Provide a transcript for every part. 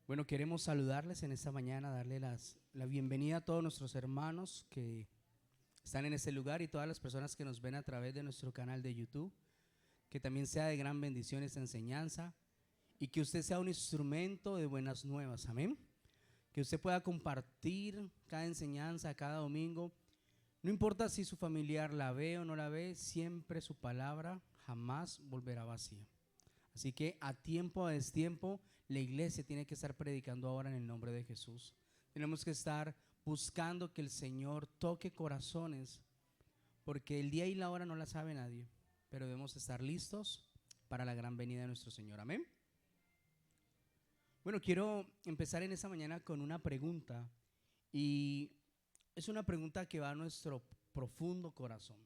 Bueno, queremos saludarles en esta mañana, darle la bienvenida a todos nuestros hermanos que están en este lugar y todas las personas que nos ven a través de nuestro canal de YouTube. Que también sea de gran bendición esta enseñanza y que usted sea un instrumento de buenas nuevas, amén. Que usted pueda compartir cada enseñanza, cada domingo. No importa si su familiar la ve o no la ve, siempre su palabra jamás volverá vacía. Así que a tiempo, a destiempo, la iglesia tiene que estar predicando ahora en el nombre de Jesús. Tenemos que estar buscando que el Señor toque corazones, porque el día y la hora no la sabe nadie, pero debemos estar listos para la gran venida de nuestro Señor. Amén. Bueno, quiero empezar en esta mañana con una pregunta, y es una pregunta que va a nuestro profundo corazón.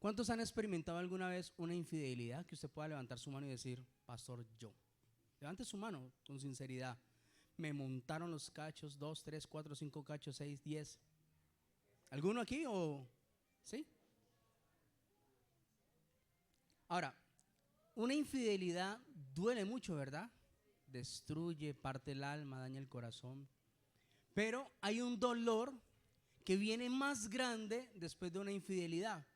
¿Cuántos han experimentado alguna vez una infidelidad? Que usted pueda levantar su mano y decir: pastor, yo. Levante su mano con sinceridad. Me montaron los cachos, 2, 3, 4, 5 cachos, 6, 10. ¿Alguno aquí o sí? Ahora, una infidelidad duele mucho, ¿verdad? Destruye, parte el alma, daña el corazón. Pero hay un dolor que viene más grande después de una infidelidad.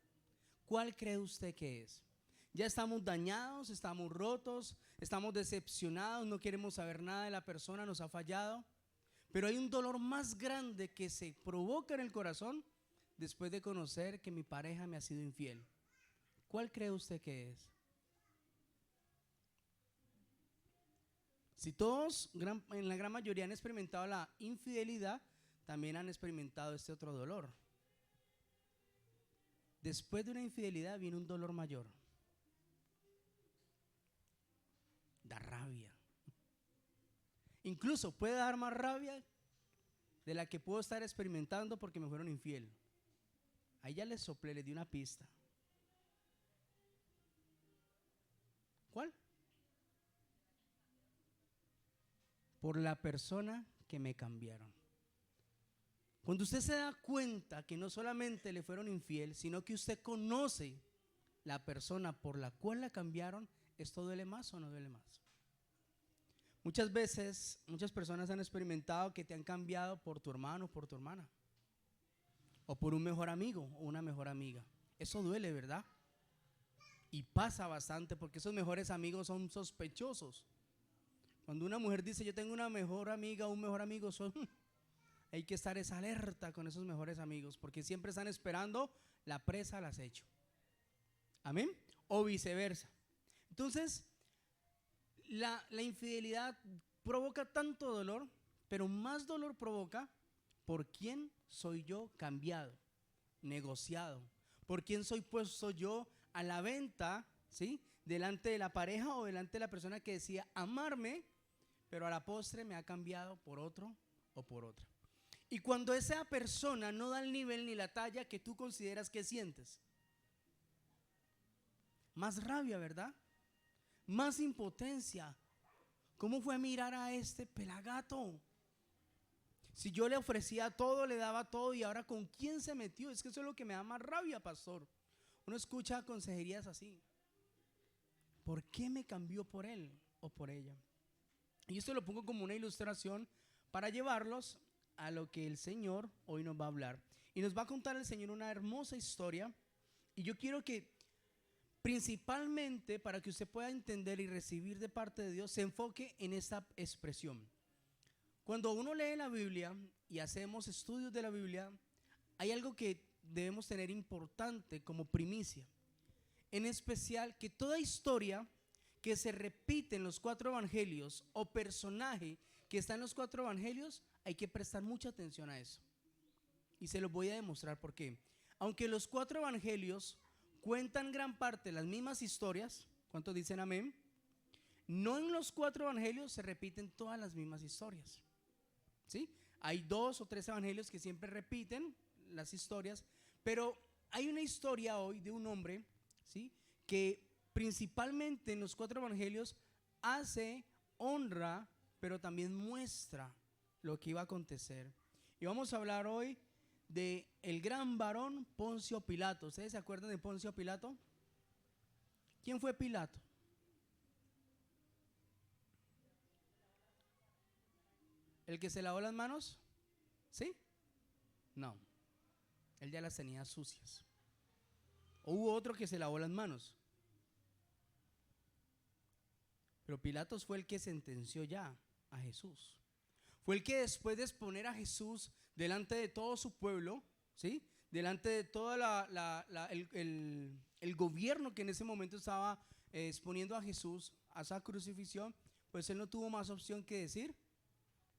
¿Cuál cree usted que es? Ya estamos dañados, estamos rotos, estamos decepcionados, no queremos saber nada de la persona, nos ha fallado. Pero hay un dolor más grande que se provoca en el corazón después de conocer que mi pareja me ha sido infiel. ¿Cuál cree usted que es? Si todos, en la gran mayoría, han experimentado la infidelidad, también han experimentado este otro dolor. Después de una infidelidad viene un dolor mayor. Da rabia. Incluso puede dar más rabia de la que puedo estar experimentando porque me fueron infiel. Ahí ya le soplé, le di una pista. ¿Cuál? Por la persona que me cambiaron. Cuando usted se da cuenta que no solamente le fueron infiel, sino que usted conoce la persona por la cual la cambiaron, ¿esto duele más o no duele más? Muchas veces, muchas personas han experimentado que te han cambiado por tu hermano o por tu hermana, o por un mejor amigo o una mejor amiga. Eso duele, ¿verdad? Y pasa bastante porque esos mejores amigos son sospechosos. Cuando una mujer dice: yo tengo una mejor amiga o un mejor amigo, hay que estar esa alerta con esos mejores amigos, porque siempre están esperando la presa al acecho. Amén. O viceversa. Entonces, la infidelidad provoca tanto dolor, pero más dolor provoca por quién soy yo cambiado, negociado, por quién soy puesto yo a la venta, ¿sí? Delante de la pareja o delante de la persona que decía amarme, pero a la postre me ha cambiado por otro o por otra. Y cuando esa persona no da el nivel ni la talla que tú consideras que sientes, más rabia, ¿verdad? Más impotencia. ¿Cómo fue a mirar a este pelagato? Si yo le ofrecía todo, le daba todo, y ahora ¿con quién se metió? Es que eso es lo que me da más rabia, pastor. Uno escucha consejerías así: ¿por qué me cambió por él o por ella? Y esto lo pongo como una ilustración para llevarlos a lo que el Señor hoy nos va a hablar. Y nos va a contar el Señor una hermosa historia. Y yo quiero que, principalmente para que usted pueda entender y recibir de parte de Dios, se enfoque en esta expresión. Cuando uno lee la Biblia y hacemos estudios de la Biblia, hay algo que debemos tener importante como primicia. En especial, que toda historia que se repite en los 4 evangelios o personaje que está en los 4 evangelios, hay que prestar mucha atención a eso. Y se lo voy a demostrar por qué. Aunque los 4 evangelios cuentan gran parte las mismas historias, ¿cuántos dicen amén? No en los 4 evangelios se repiten todas las mismas historias, ¿sí? Hay 2 o 3 evangelios que siempre repiten las historias, pero hay una historia hoy de un hombre, ¿sí?, que principalmente en los 4 evangelios hace honra, pero también muestra lo que iba a acontecer. Y vamos a hablar hoy de el gran varón Poncio Pilato. ¿Ustedes se acuerdan de Poncio Pilato? ¿Quién fue Pilato? ¿El que se lavó las manos? ¿Sí? No, él ya las tenía sucias. ¿O hubo otro que se lavó las manos? Pero Pilatos fue el que sentenció ya a Jesús. Fue el que después de exponer a Jesús delante de todo su pueblo, ¿sí? Delante de todo el gobierno que en ese momento estaba exponiendo a Jesús a esa crucifixión, pues él no tuvo más opción que decir: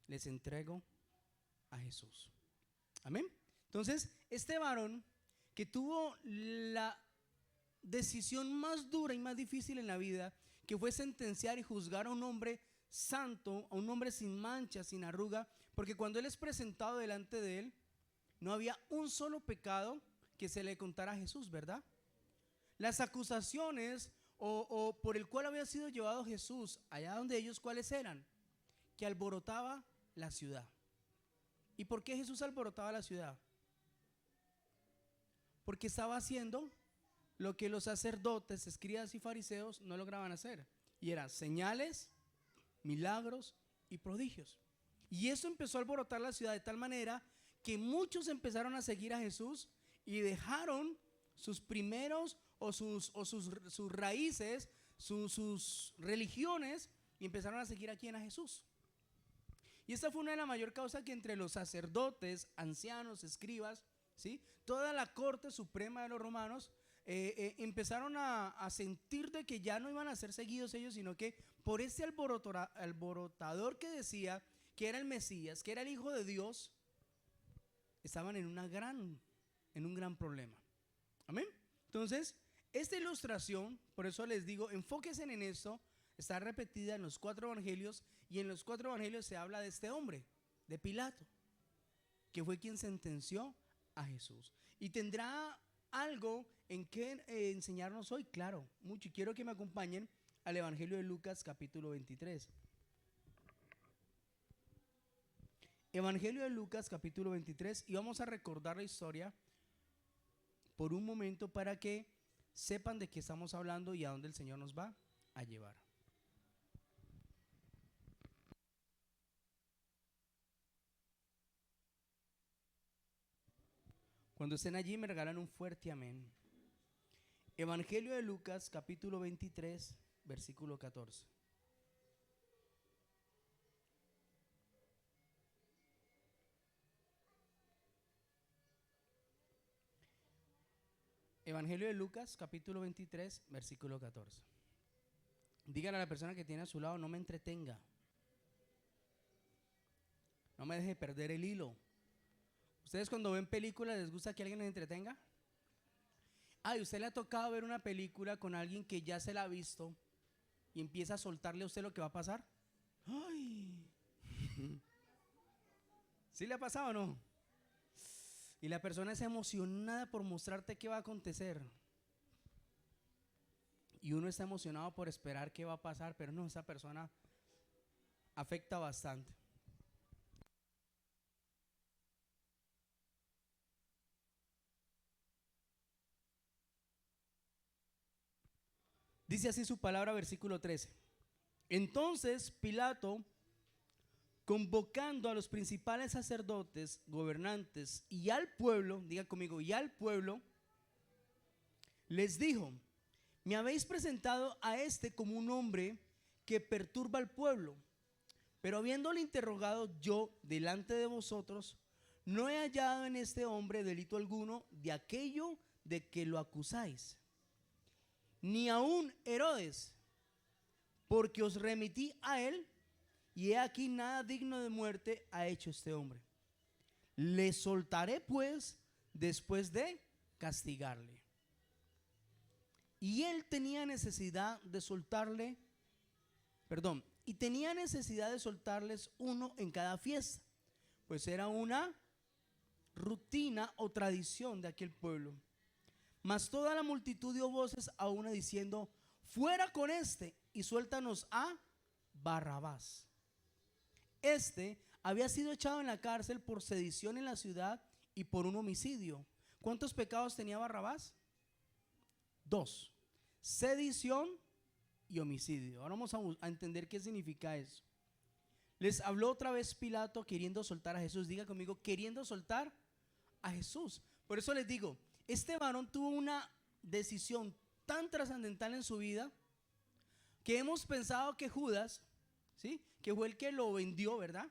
les entrego a Jesús. Amén. Entonces, este varón que tuvo la decisión más dura y más difícil en la vida, que fue sentenciar y juzgar a un hombre santo, a un hombre sin mancha, sin arruga, porque cuando él es presentado delante de él, no había un solo pecado que se le contara a Jesús, ¿verdad? Las acusaciones o por el cual había sido llevado Jesús allá donde ellos, ¿cuáles eran? Que alborotaba la ciudad. ¿Y por qué Jesús alborotaba la ciudad? Porque estaba haciendo lo que los sacerdotes, escribas y fariseos no lograban hacer, y eran señales, milagros y prodigios. Y eso empezó a alborotar la ciudad de tal manera que muchos empezaron a seguir a Jesús y dejaron sus primeros sus raíces, sus religiones, y empezaron a seguir a quién, a Jesús. Y esta fue una de las mayores causas que entre los sacerdotes, ancianos, escribas, ¿sí?, toda la corte suprema de los romanos empezaron a sentir de que ya no iban a ser seguidos ellos, sino que por ese alborotador que decía que era el Mesías, que era el Hijo de Dios, estaban en un gran problema. Amén. Entonces, esta ilustración, por eso les digo, enfóquense en esto, está repetida en los 4 evangelios, y en los 4 evangelios se habla de este hombre, de Pilato, que fue quien sentenció a Jesús. Y tendrá algo en que enseñarnos hoy, claro, mucho. Y quiero que me acompañen al Evangelio de Lucas capítulo 23. Evangelio de Lucas capítulo 23, y vamos a recordar la historia por un momento para que sepan de qué estamos hablando y a dónde el Señor nos va a llevar. Cuando estén allí me regalan un fuerte amén. Evangelio de Lucas capítulo 23, versículo 14. Evangelio de Lucas capítulo 23, versículo 14. Dígale a la persona que tiene a su lado: no me entretenga, no me deje perder el hilo. ¿Ustedes cuando ven películas les gusta que alguien les entretenga? ¿Y usted le ha tocado ver una película con alguien que ya se la ha visto y empieza a soltarle a usted lo que va a pasar? ¡Ay! ¿Sí le ha pasado o no? Y la persona es emocionada por mostrarte qué va a acontecer, y uno está emocionado por esperar qué va a pasar, pero no, esa persona afecta bastante. Dice así su palabra, versículo 13. Entonces Pilato, convocando a los principales sacerdotes, gobernantes y al pueblo, diga conmigo, y al pueblo, les dijo: me habéis presentado a este como un hombre que perturba al pueblo, pero habiéndole interrogado yo delante de vosotros, no he hallado en este hombre delito alguno de aquello de que lo acusáis, ni aun Herodes, porque os remití a él, y he aquí nada digno de muerte ha hecho este hombre. Le soltaré pues después de castigarle. Y él tenía necesidad de soltarle, y tenía necesidad de soltarles uno en cada fiesta, pues era una rutina o tradición de aquel pueblo. Mas toda la multitud dio voces a una diciendo: fuera con este y suéltanos a Barrabás. Este había sido echado en la cárcel por sedición en la ciudad y por un homicidio. ¿Cuántos pecados tenía Barrabás? 2: sedición y homicidio. Ahora vamos a entender qué significa eso. Les habló otra vez Pilato queriendo soltar a Jesús. Diga conmigo, queriendo soltar a Jesús. Por eso les digo, este varón tuvo una decisión tan trascendental en su vida que hemos pensado que Judas, ¿sí?, que fue el que lo vendió, ¿verdad?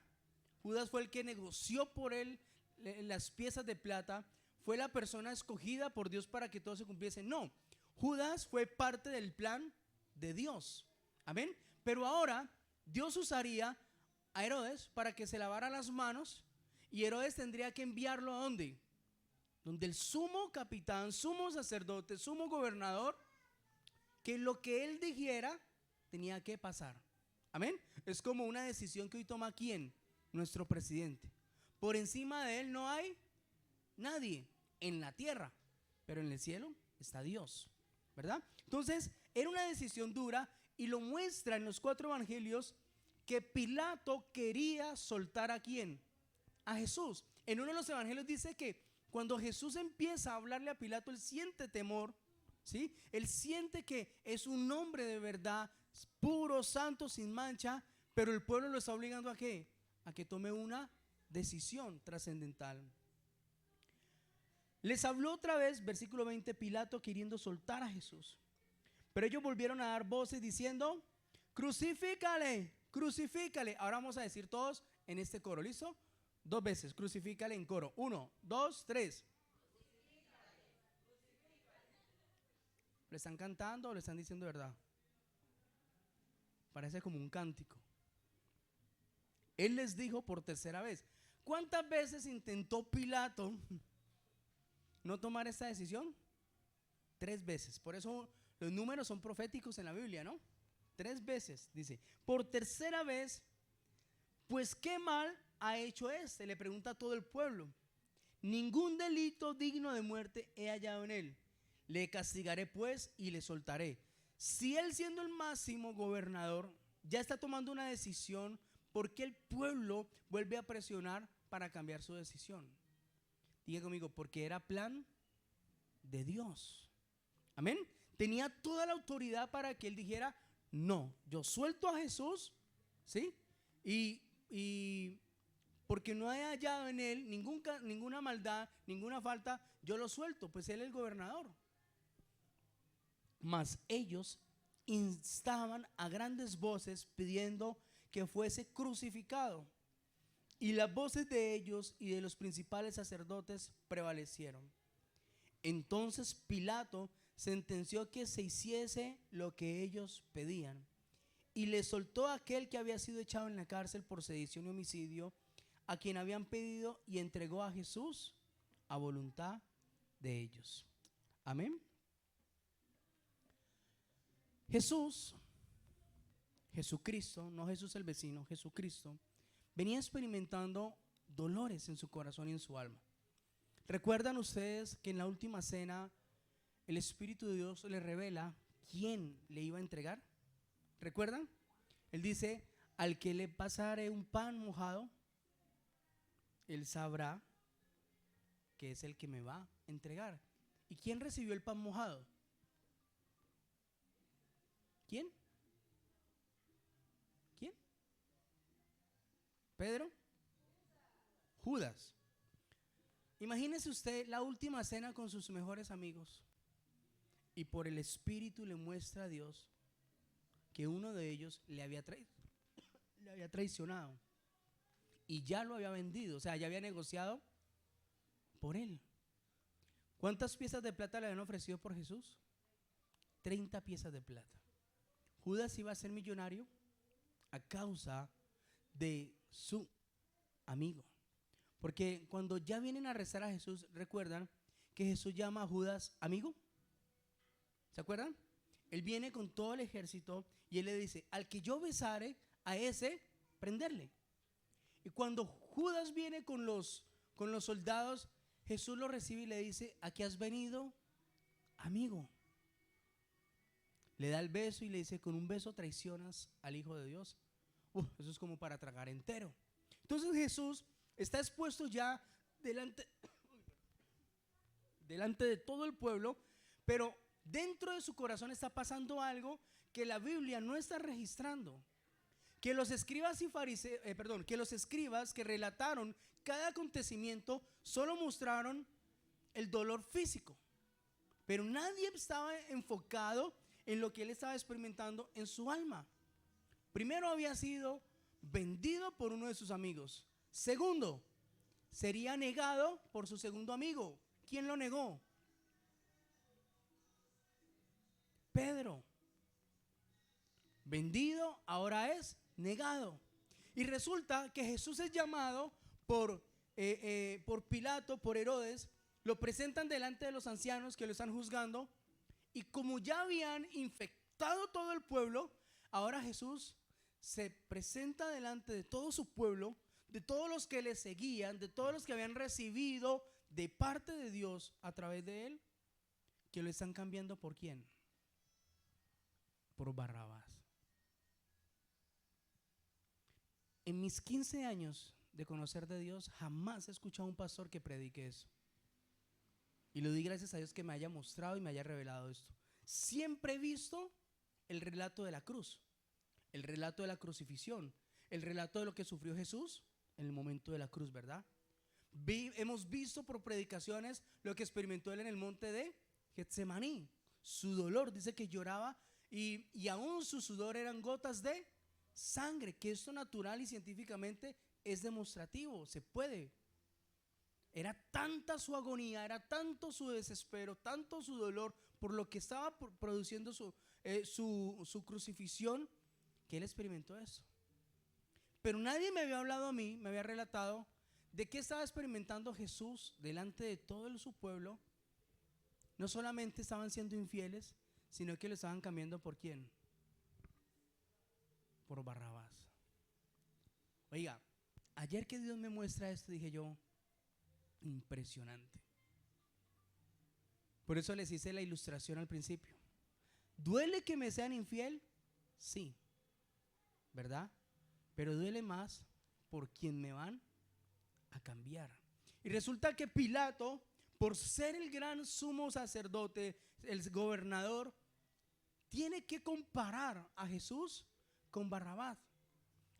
Judas fue el que negoció por él las piezas de plata, fue la persona escogida por Dios para que todo se cumpliese. No, Judas fue parte del plan de Dios. Amén. Pero ahora Dios usaría a Herodes para que se lavara las manos, y Herodes tendría que enviarlo ¿a dónde? Donde el sumo capitán, sumo sacerdote, sumo gobernador, que lo que él dijera tenía que pasar. Amén. Es como una decisión que hoy toma ¿quién? Nuestro presidente. Por encima de él no hay nadie en la tierra, pero en el cielo está Dios, ¿verdad? Entonces era una decisión dura, y lo muestra en los 4 evangelios que Pilato quería soltar ¿a quién? A Jesús. En uno de los evangelios dice que cuando Jesús empieza a hablarle a Pilato, él siente temor, ¿sí? Él siente que es un hombre de verdad, puro, santo, sin mancha, pero el pueblo lo está obligando ¿a qué? A que tome una decisión trascendental. Les habló otra vez, versículo 20, Pilato queriendo soltar a Jesús. Pero ellos volvieron a dar voces diciendo, crucifícale, crucifícale. Ahora vamos a decir todos en este coro, ¿listo? 2 veces, crucifícale en coro. 1, 2, 3. ¿Le están cantando o le están diciendo verdad? Parece como un cántico. Él les dijo por tercera vez. ¿Cuántas veces intentó Pilato no tomar esta decisión? 3 veces. Por eso los números son proféticos en la Biblia, ¿no? 3 veces, dice. Por tercera vez, pues ¿qué mal ha hecho este? Le pregunta a todo el pueblo. Ningún delito digno de muerte he hallado en él. Le castigaré pues y le soltaré. Si él, siendo el máximo gobernador, ya está tomando una decisión, ¿por qué el pueblo vuelve a presionar para cambiar su decisión? Diga conmigo, porque era plan de Dios. Amén. Tenía toda la autoridad para que él dijera, no, yo suelto a Jesús, ¿sí? Y porque no he hallado en él ninguna maldad, ninguna falta, yo lo suelto, pues él es el gobernador. Mas ellos instaban a grandes voces pidiendo que fuese crucificado. Y las voces de ellos y de los principales sacerdotes prevalecieron. Entonces Pilato sentenció que se hiciese lo que ellos pedían, y le soltó a aquel que había sido echado en la cárcel por sedición y homicidio, a quien habían pedido, y entregó a Jesús a voluntad de ellos. Amén. Jesucristo, no Jesús el vecino, Jesucristo venía experimentando dolores en su corazón y en su alma. ¿Recuerdan ustedes que en la última cena el Espíritu de Dios le revela quién le iba a entregar? ¿Recuerdan? Él dice, al que le pasare un pan mojado, él sabrá que es el que me va a entregar. ¿Y quién recibió el pan mojado? ¿Quién? ¿Quién? ¿Pedro? Judas. Imagínese usted la última cena con sus mejores amigos, y por el Espíritu le muestra a Dios que uno de ellos le había traicionado y ya lo había vendido, o sea, ya había negociado por él. ¿Cuántas piezas de plata le habían ofrecido por Jesús? 30 piezas de plata. Judas iba a ser millonario a causa de su amigo. Porque cuando ya vienen a arrestar a Jesús, ¿recuerdan que Jesús llama a Judas amigo? ¿Se acuerdan? Él viene con todo el ejército y él le dice, al que yo besare, a ese prenderle. Y cuando Judas viene con los soldados, Jesús lo recibe y le dice, ¿a qué has venido, amigo? Le da el beso y le dice, con un beso traicionas al Hijo de Dios. Eso es como para tragar entero. Entonces Jesús está expuesto ya delante de todo el pueblo, pero dentro de su corazón está pasando algo que la Biblia no está registrando. que los escribas y fariseos, que los escribas que relataron cada acontecimiento solo mostraron el dolor físico, pero nadie estaba enfocado en lo que él estaba experimentando en su alma. Primero, había sido vendido por uno de sus amigos. Segundo, sería negado por su segundo amigo. ¿Quién lo negó? Pedro. Vendido, ahora es negado. Y resulta que Jesús es llamado por Pilato, por Herodes. Lo presentan delante de los ancianos que lo están juzgando. Y como ya habían infectado todo el pueblo, ahora Jesús se presenta delante de todo su pueblo, de todos los que le seguían, de todos los que habían recibido de parte de Dios a través de él, que lo están cambiando ¿por quién? Por Barrabás. En mis 15 años de conocer de Dios, jamás he escuchado a un pastor que predique eso. Y le doy gracias a Dios que me haya mostrado y me haya revelado esto. Siempre he visto el relato de la cruz, el relato de la crucifixión, el relato de lo que sufrió Jesús en el momento de la cruz, ¿verdad? Hemos visto por predicaciones lo que experimentó él en el monte de Getsemaní. Su dolor, dice que lloraba y aún su sudor eran gotas de sangre, que esto natural y científicamente es demostrativo, se puede. Era tanta su agonía, era tanto su desespero, tanto su dolor por lo que estaba produciendo su crucifixión, que él experimentó eso. Pero nadie me había hablado a mí, me había relatado de qué estaba experimentando Jesús delante de todo su pueblo. No solamente estaban siendo infieles, sino que lo estaban cambiando ¿por quién? Por Barrabás. Oiga, ayer que Dios me muestra esto, dije yo, impresionante. Por eso les hice la ilustración al principio. ¿Duele que me sean infiel? Sí, ¿verdad? Pero duele más por quien me van a cambiar. Y resulta que Pilato, por ser el gran sumo sacerdote, el gobernador, tiene que comparar a Jesús con Barrabás.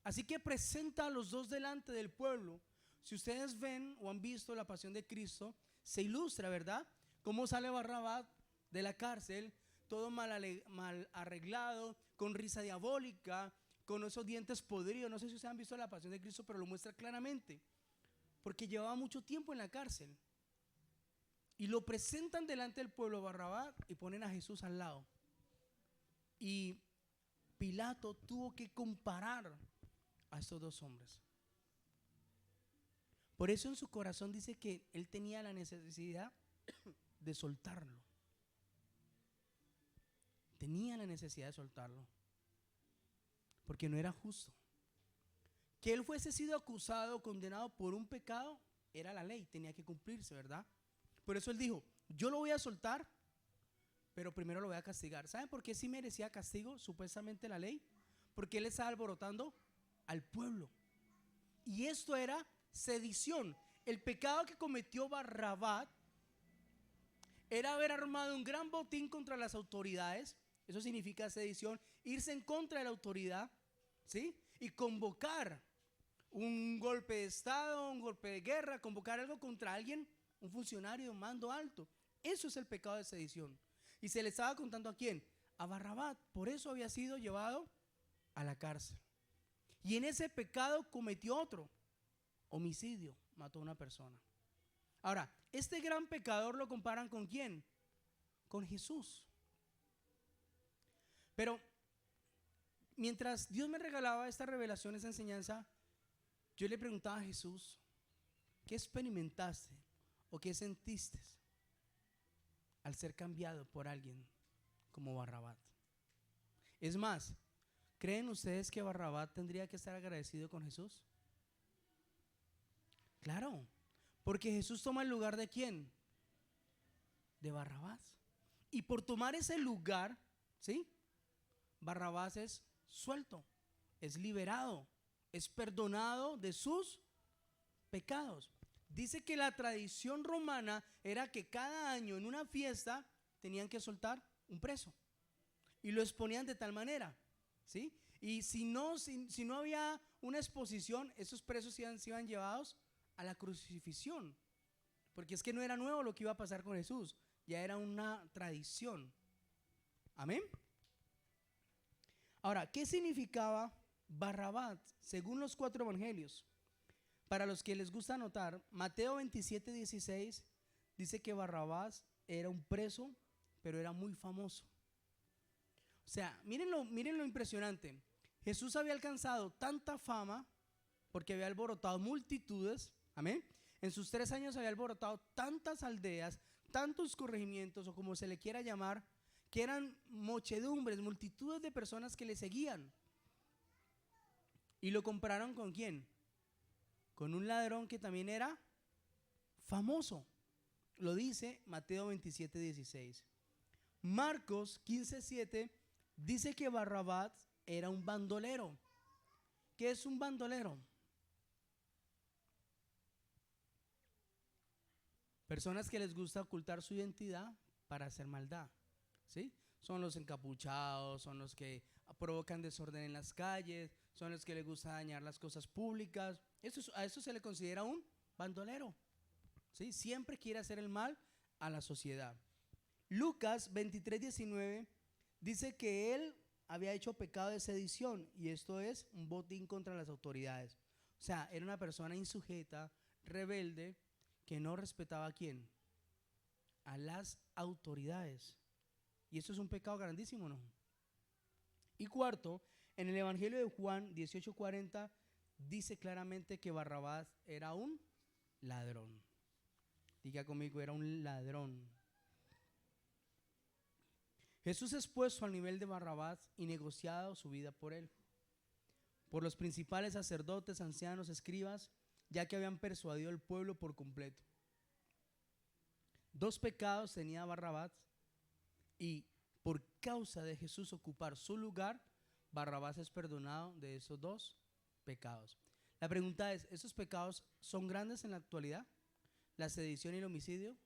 Así que presenta a los dos delante del pueblo. Si ustedes ven o han visto la pasión de Cristo, se ilustra, ¿verdad? Cómo sale Barrabás de la cárcel, todo mal arreglado, con risa diabólica, con esos dientes podridos. No sé si ustedes han visto la pasión de Cristo, pero lo muestra claramente, porque llevaba mucho tiempo en la cárcel. Y lo presentan delante del pueblo Barrabás y ponen a Jesús al lado. Y Pilato tuvo que comparar a estos dos hombres. Por eso en su corazón dice que él tenía la necesidad de soltarlo. Tenía la necesidad de soltarlo, porque no era justo. Que él fuese sido acusado, condenado por un pecado, era la ley, tenía que cumplirse, ¿verdad? Por eso él dijo, yo lo voy a soltar, pero primero lo voy a castigar. ¿Saben por qué sí merecía castigo, supuestamente la ley? Porque él estaba alborotando al pueblo. Y esto era sedición. El pecado que cometió Barrabás era haber armado un gran botín contra las autoridades. Eso significa sedición, irse en contra de la autoridad, ¿sí? Y convocar un golpe de estado, un golpe de guerra, convocar algo contra alguien, un funcionario de un mando alto. Eso es el pecado de sedición. Y se le estaba contando ¿a quién? A Barrabás. Por eso había sido llevado a la cárcel. Y en ese pecado cometió otro, homicidio, mató a una persona. Ahora, este gran pecador lo comparan ¿con quién? Con Jesús. Pero mientras Dios me regalaba esta revelación, esta enseñanza, yo le preguntaba a Jesús, ¿qué experimentaste o qué sentiste al ser cambiado por alguien como Barrabás? Es más, ¿creen ustedes que Barrabás tendría que estar agradecido con Jesús? Claro, porque Jesús toma el lugar ¿de quién? De Barrabás. Y por tomar ese lugar, ¿sí? Barrabás es suelto, es liberado, es perdonado de sus pecados. Dice que la tradición romana era que cada año en una fiesta tenían que soltar un preso y lo exponían de tal manera ¿sí? Y si no había una exposición, esos presos se iban llevados a la crucifixión, porque es que no era nuevo lo que iba a pasar con Jesús, ya era una tradición. Amén. Ahora, ¿qué significaba Barrabás según los 4 evangelios? Para los que les gusta anotar, Mateo 27:16 dice que Barrabás era un preso, pero era muy famoso. O sea, miren lo impresionante. Jesús había alcanzado tanta fama porque había alborotado multitudes, amén. En sus 3 años había alborotado tantas aldeas, tantos corregimientos, o como se le quiera llamar, que eran muchedumbres, multitudes de personas que le seguían. Y lo compararon ¿con quién? Con un ladrón que también era famoso. Lo dice Mateo 27:16. Marcos 15:7 dice que Barrabás era un bandolero. ¿Qué es un bandolero? Personas que les gusta ocultar su identidad para hacer maldad, ¿sí? Son los encapuchados, son los que provocan desorden en las calles, son los que les gusta dañar las cosas públicas. A eso se le considera un bandolero, ¿sí? Siempre quiere hacer el mal a la sociedad. Lucas 23:19 dice que él había hecho pecado de sedición, y esto es un botín contra las autoridades. O sea, era una persona insujeta, rebelde, que no respetaba ¿a quién? A las autoridades. Y eso es un pecado grandísimo, ¿no? Y cuarto, en el Evangelio de Juan 18:40 dice claramente que Barrabás era un ladrón. Diga conmigo, era un ladrón. Jesús es puesto al nivel de Barrabás y negociado su vida por él, por los principales sacerdotes, ancianos, escribas, ya que habían persuadido al pueblo por completo. 2 pecados tenía Barrabás, y por causa de Jesús ocupar su lugar, Barrabás es perdonado de esos 2 pecados. La pregunta es, ¿esos pecados son grandes en la actualidad? ¿La sedición y el homicidio?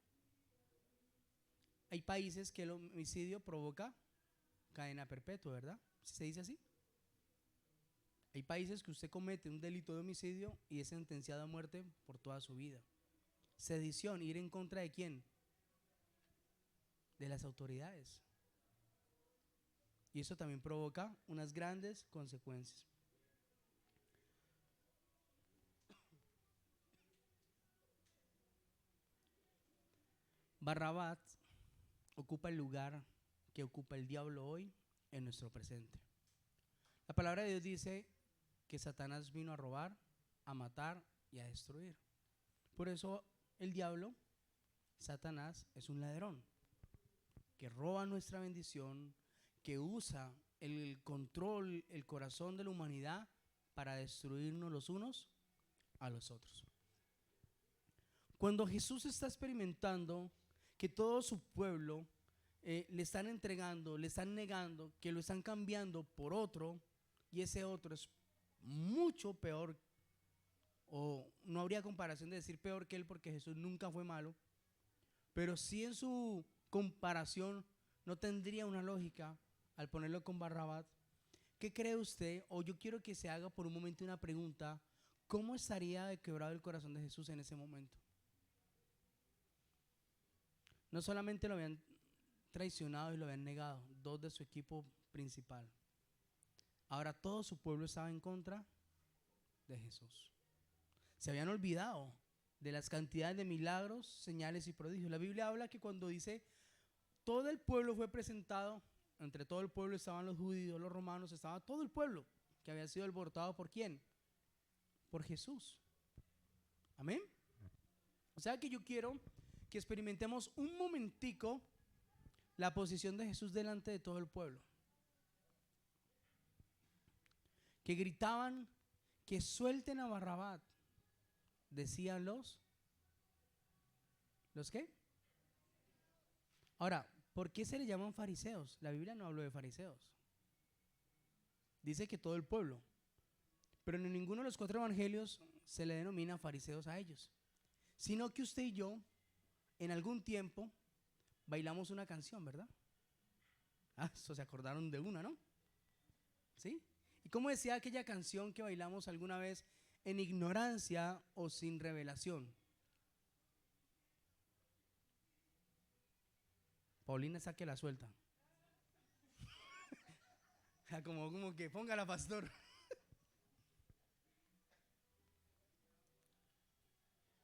Hay países que el homicidio provoca cadena perpetua, ¿verdad? ¿Se dice así? Hay países que usted comete un delito de homicidio y es sentenciado a muerte por toda su vida. Sedición, ir en contra ¿de quién? De las autoridades. Y eso también provoca unas grandes consecuencias. Barrabás ocupa el lugar que ocupa el diablo hoy en nuestro presente. La palabra de Dios dice que Satanás vino a robar, a matar y a destruir. Por eso el diablo, Satanás, es un ladrón que roba nuestra bendición, que usa el control, el corazón de la humanidad para destruirnos los unos a los otros. Cuando Jesús está experimentando que todo su pueblo le están entregando, le están negando, que lo están cambiando por otro, y ese otro es mucho peor, o no habría comparación de decir peor que él, porque Jesús nunca fue malo, pero sí en su comparación no tendría una lógica al ponerlo con Barrabás. ¿Qué cree usted? O yo quiero que se haga por un momento una pregunta: ¿cómo estaría de quebrado el corazón de Jesús en ese momento? No solamente lo habían traicionado y lo habían negado 2 de su equipo principal, ahora todo su pueblo estaba en contra de Jesús. Se habían olvidado de las cantidades de milagros, señales y prodigios. La Biblia habla que cuando dice todo el pueblo fue presentado, entre todo el pueblo estaban los judíos, los romanos, estaba todo el pueblo que había sido alborotado ¿por quién? Por Jesús. Amén. O sea que yo quiero que experimentemos un momentico la posición de Jesús delante de todo el pueblo, que gritaban que suelten a Barrabás. Decían ¿los qué? Ahora, ¿por qué se le llaman fariseos? La Biblia no habló de fariseos. Dice que todo el pueblo, pero en ninguno de los 4 evangelios se le denomina fariseos a ellos, sino que usted y yo en algún tiempo bailamos una canción, ¿verdad? Eso se acordaron de una, ¿no? ¿Sí? ¿Y cómo decía aquella canción que bailamos alguna vez? En ignorancia o sin revelación. Paulina, saque la suelta. Como que póngala, pastor.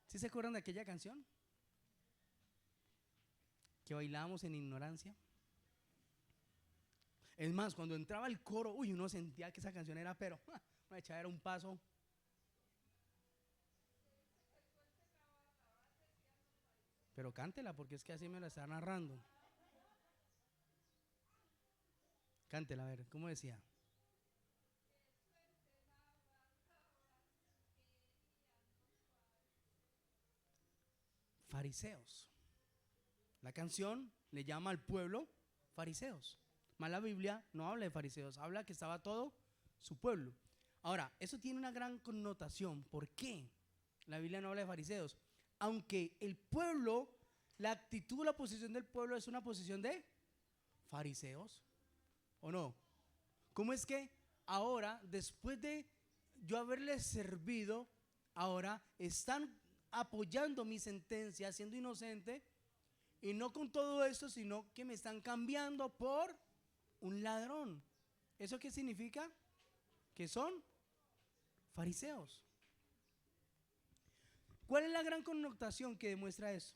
¿Sí se acuerdan de aquella canción? Que bailábamos en ignorancia. Es más, cuando entraba el coro, uy, uno sentía que esa canción era, pero una echada era un paso. Pero cántela, porque es que así me la está narrando. Cántela, a ver, ¿cómo decía? Fariseos. La canción le llama al pueblo fariseos. Más la Biblia no habla de fariseos, habla que estaba todo su pueblo. Ahora, eso tiene una gran connotación. ¿Por qué la Biblia no habla de fariseos? Aunque el pueblo, la actitud, la posición del pueblo es una posición de fariseos, ¿o no? ¿Cómo es que ahora, después de yo haberles servido, ahora están apoyando mi sentencia, siendo inocente? Y no con todo esto, sino que me están cambiando por un ladrón. ¿Eso qué significa? Que son fariseos. ¿Cuál es la gran connotación que demuestra eso?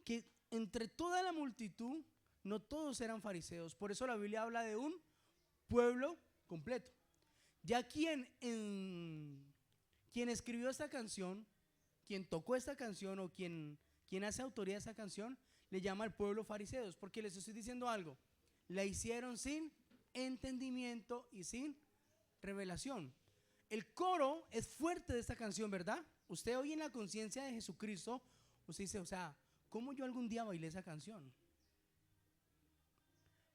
Que entre toda la multitud, no todos eran fariseos. Por eso la Biblia habla de un pueblo completo. Ya quien escribió esta canción, quien tocó esta canción o quien hace autoría de esta canción, le llama al pueblo fariseos, porque les estoy diciendo algo, la hicieron sin entendimiento y sin revelación. El coro es fuerte de esta canción, ¿verdad? Usted hoy en la conciencia de Jesucristo, usted dice, o sea, ¿cómo yo algún día bailé esa canción?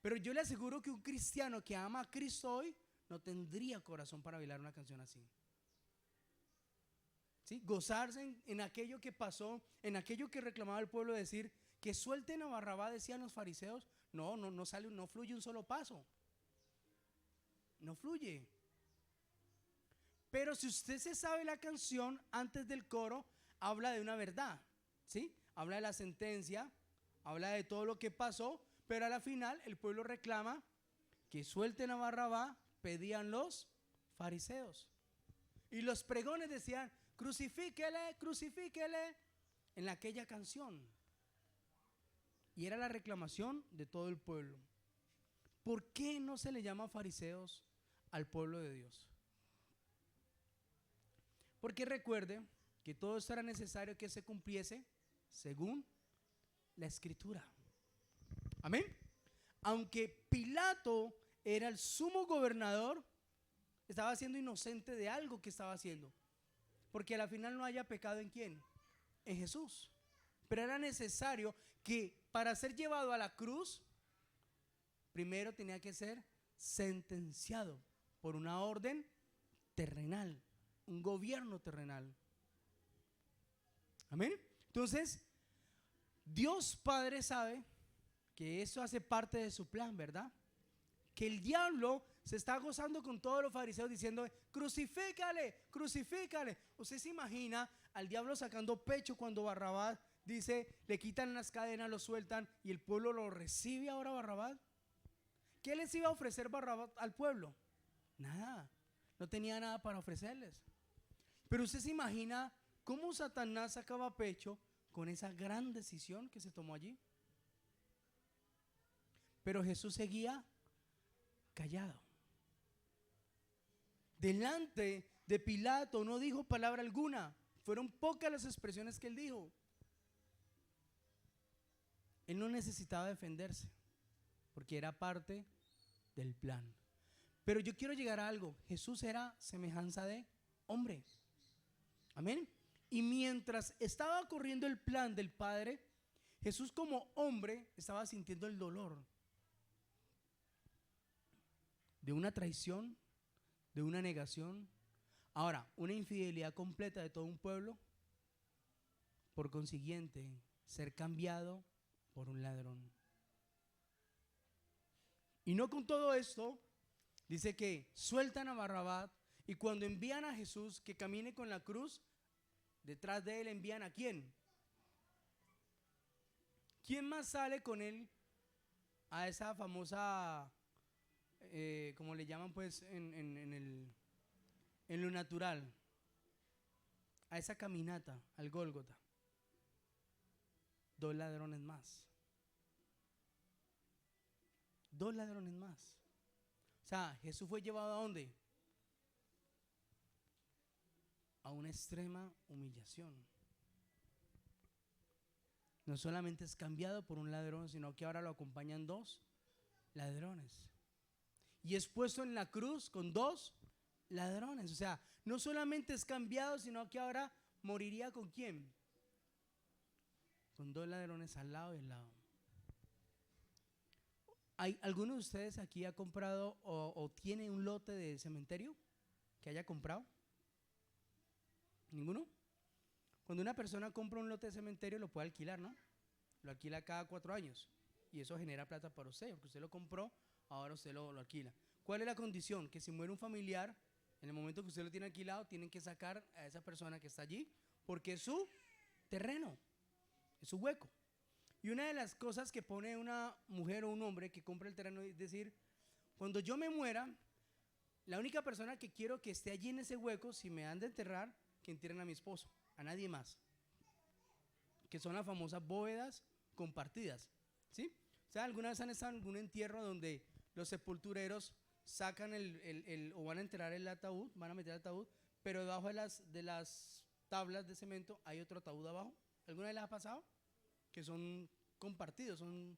Pero yo le aseguro que un cristiano que ama a Cristo hoy no tendría corazón para bailar una canción así. ¿Sí? Gozarse en aquello que pasó, en aquello que reclamaba el pueblo, decir que suelten a Barrabás, decían los fariseos. No sale, no fluye un solo paso. No fluye. Pero si usted se sabe la canción antes del coro, habla de una verdad, ¿sí? Habla de la sentencia, habla de todo lo que pasó, pero a la final el pueblo reclama que suelten a Barrabás, pedían los fariseos. Y los pregones decían, crucifíquele, crucifíquele, en aquella canción. Y era la reclamación de todo el pueblo. ¿Por qué no se le llama fariseos al pueblo de Dios? Porque recuerde que todo esto era necesario que se cumpliese según la escritura. Amén. Aunque Pilato era el sumo gobernador, estaba siendo inocente de algo que estaba haciendo. Porque a la final no haya pecado en quién, en Jesús. Pero era necesario que para ser llevado a la cruz, primero tenía que ser sentenciado por una orden terrenal, un gobierno terrenal. Amén. Entonces, Dios Padre sabe que eso hace parte de su plan, ¿verdad? Que el diablo se está gozando con todos los fariseos diciendo, crucifícale, crucifícale. ¿Usted se imagina al diablo sacando pecho cuando Barrabás dice, le quitan las cadenas, lo sueltan y el pueblo lo recibe ahora Barrabás? ¿Qué les iba a ofrecer Barrabás al pueblo? Nada, no tenía nada para ofrecerles. Pero usted se imagina cómo Satanás sacaba pecho con esa gran decisión que se tomó allí. Pero Jesús seguía callado. Delante de Pilato no dijo palabra alguna. Fueron pocas las expresiones que él dijo. Él no necesitaba defenderse porque era parte del plan. Pero yo quiero llegar a algo. Jesús era semejanza de hombre. Amén. Y mientras estaba corriendo el plan del Padre, Jesús como hombre estaba sintiendo el dolor de una traición, de una negación. Ahora, una infidelidad completa de todo un pueblo. Por consiguiente, ser cambiado por un ladrón. Y no con todo esto, Dice que sueltan a Barrabás y cuando envían a Jesús que camine con la cruz, detrás de él envían ¿a quién? ¿Quién más sale con él a esa famosa, como le llaman pues en lo natural, a esa caminata, al Gólgota? Dos ladrones más. Dos ladrones más. O sea, Jesús fue llevado ¿a dónde? A una extrema humillación. No solamente es cambiado por un ladrón, sino que ahora lo acompañan dos ladrones. Y es puesto en la cruz con dos ladrones. O sea, no solamente es cambiado, sino que ahora moriría ¿con quién? Con dos ladrones al lado y al lado. ¿Hay alguno de ustedes aquí ha comprado o tiene un lote de cementerio que haya comprado? ¿Ninguno? Cuando una persona compra un lote de cementerio lo puede alquilar, ¿no? Lo alquila cada 4 años y eso genera plata para usted, porque usted lo compró, ahora usted lo alquila. ¿Cuál es la condición? Que si muere un familiar, en el momento que usted lo tiene alquilado, tienen que sacar a esa persona que está allí, porque es su terreno, es su hueco. Y una de las cosas que pone una mujer o un hombre que compra el terreno es decir, cuando yo me muera, la única persona que quiero que esté allí en ese hueco, si me han de enterrar, que entierren a mi esposo, a nadie más. Que son las famosas bóvedas compartidas, ¿sí? O sea, ¿alguna vez han estado en algún entierro donde los sepultureros sacan o van a enterrar el ataúd, van a meter el ataúd, pero debajo de las tablas de cemento hay otro ataúd abajo? ¿Alguna vez les ha pasado? Que son compartidos, son,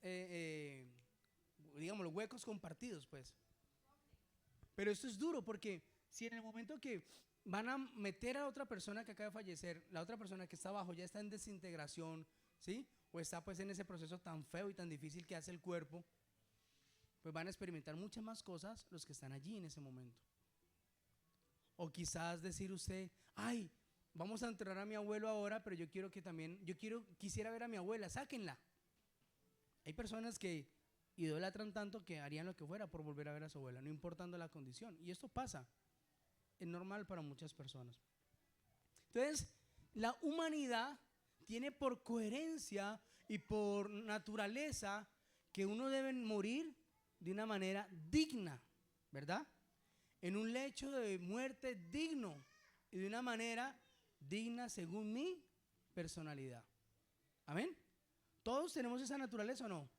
digamos, los huecos compartidos, pues. Pero esto es duro porque si en el momento que van a meter a otra persona que acaba de fallecer, la otra persona que está abajo ya está en desintegración, ¿sí? O está pues en ese proceso tan feo y tan difícil que hace el cuerpo, pues van a experimentar muchas más cosas los que están allí en ese momento. O quizás decir usted, ay, vamos a enterrar a mi abuelo ahora, pero yo quiero que también, quisiera ver a mi abuela, sáquenla. Hay personas que idolatran tanto que harían lo que fuera por volver a ver a su abuela, no importando la condición. Y esto pasa, es normal para muchas personas. Entonces, la humanidad tiene por coherencia y por naturaleza que uno debe morir de una manera digna, ¿verdad? En un lecho de muerte digno y de una manera digna según mi personalidad. ¿Amén? ¿Todos tenemos esa naturaleza o no?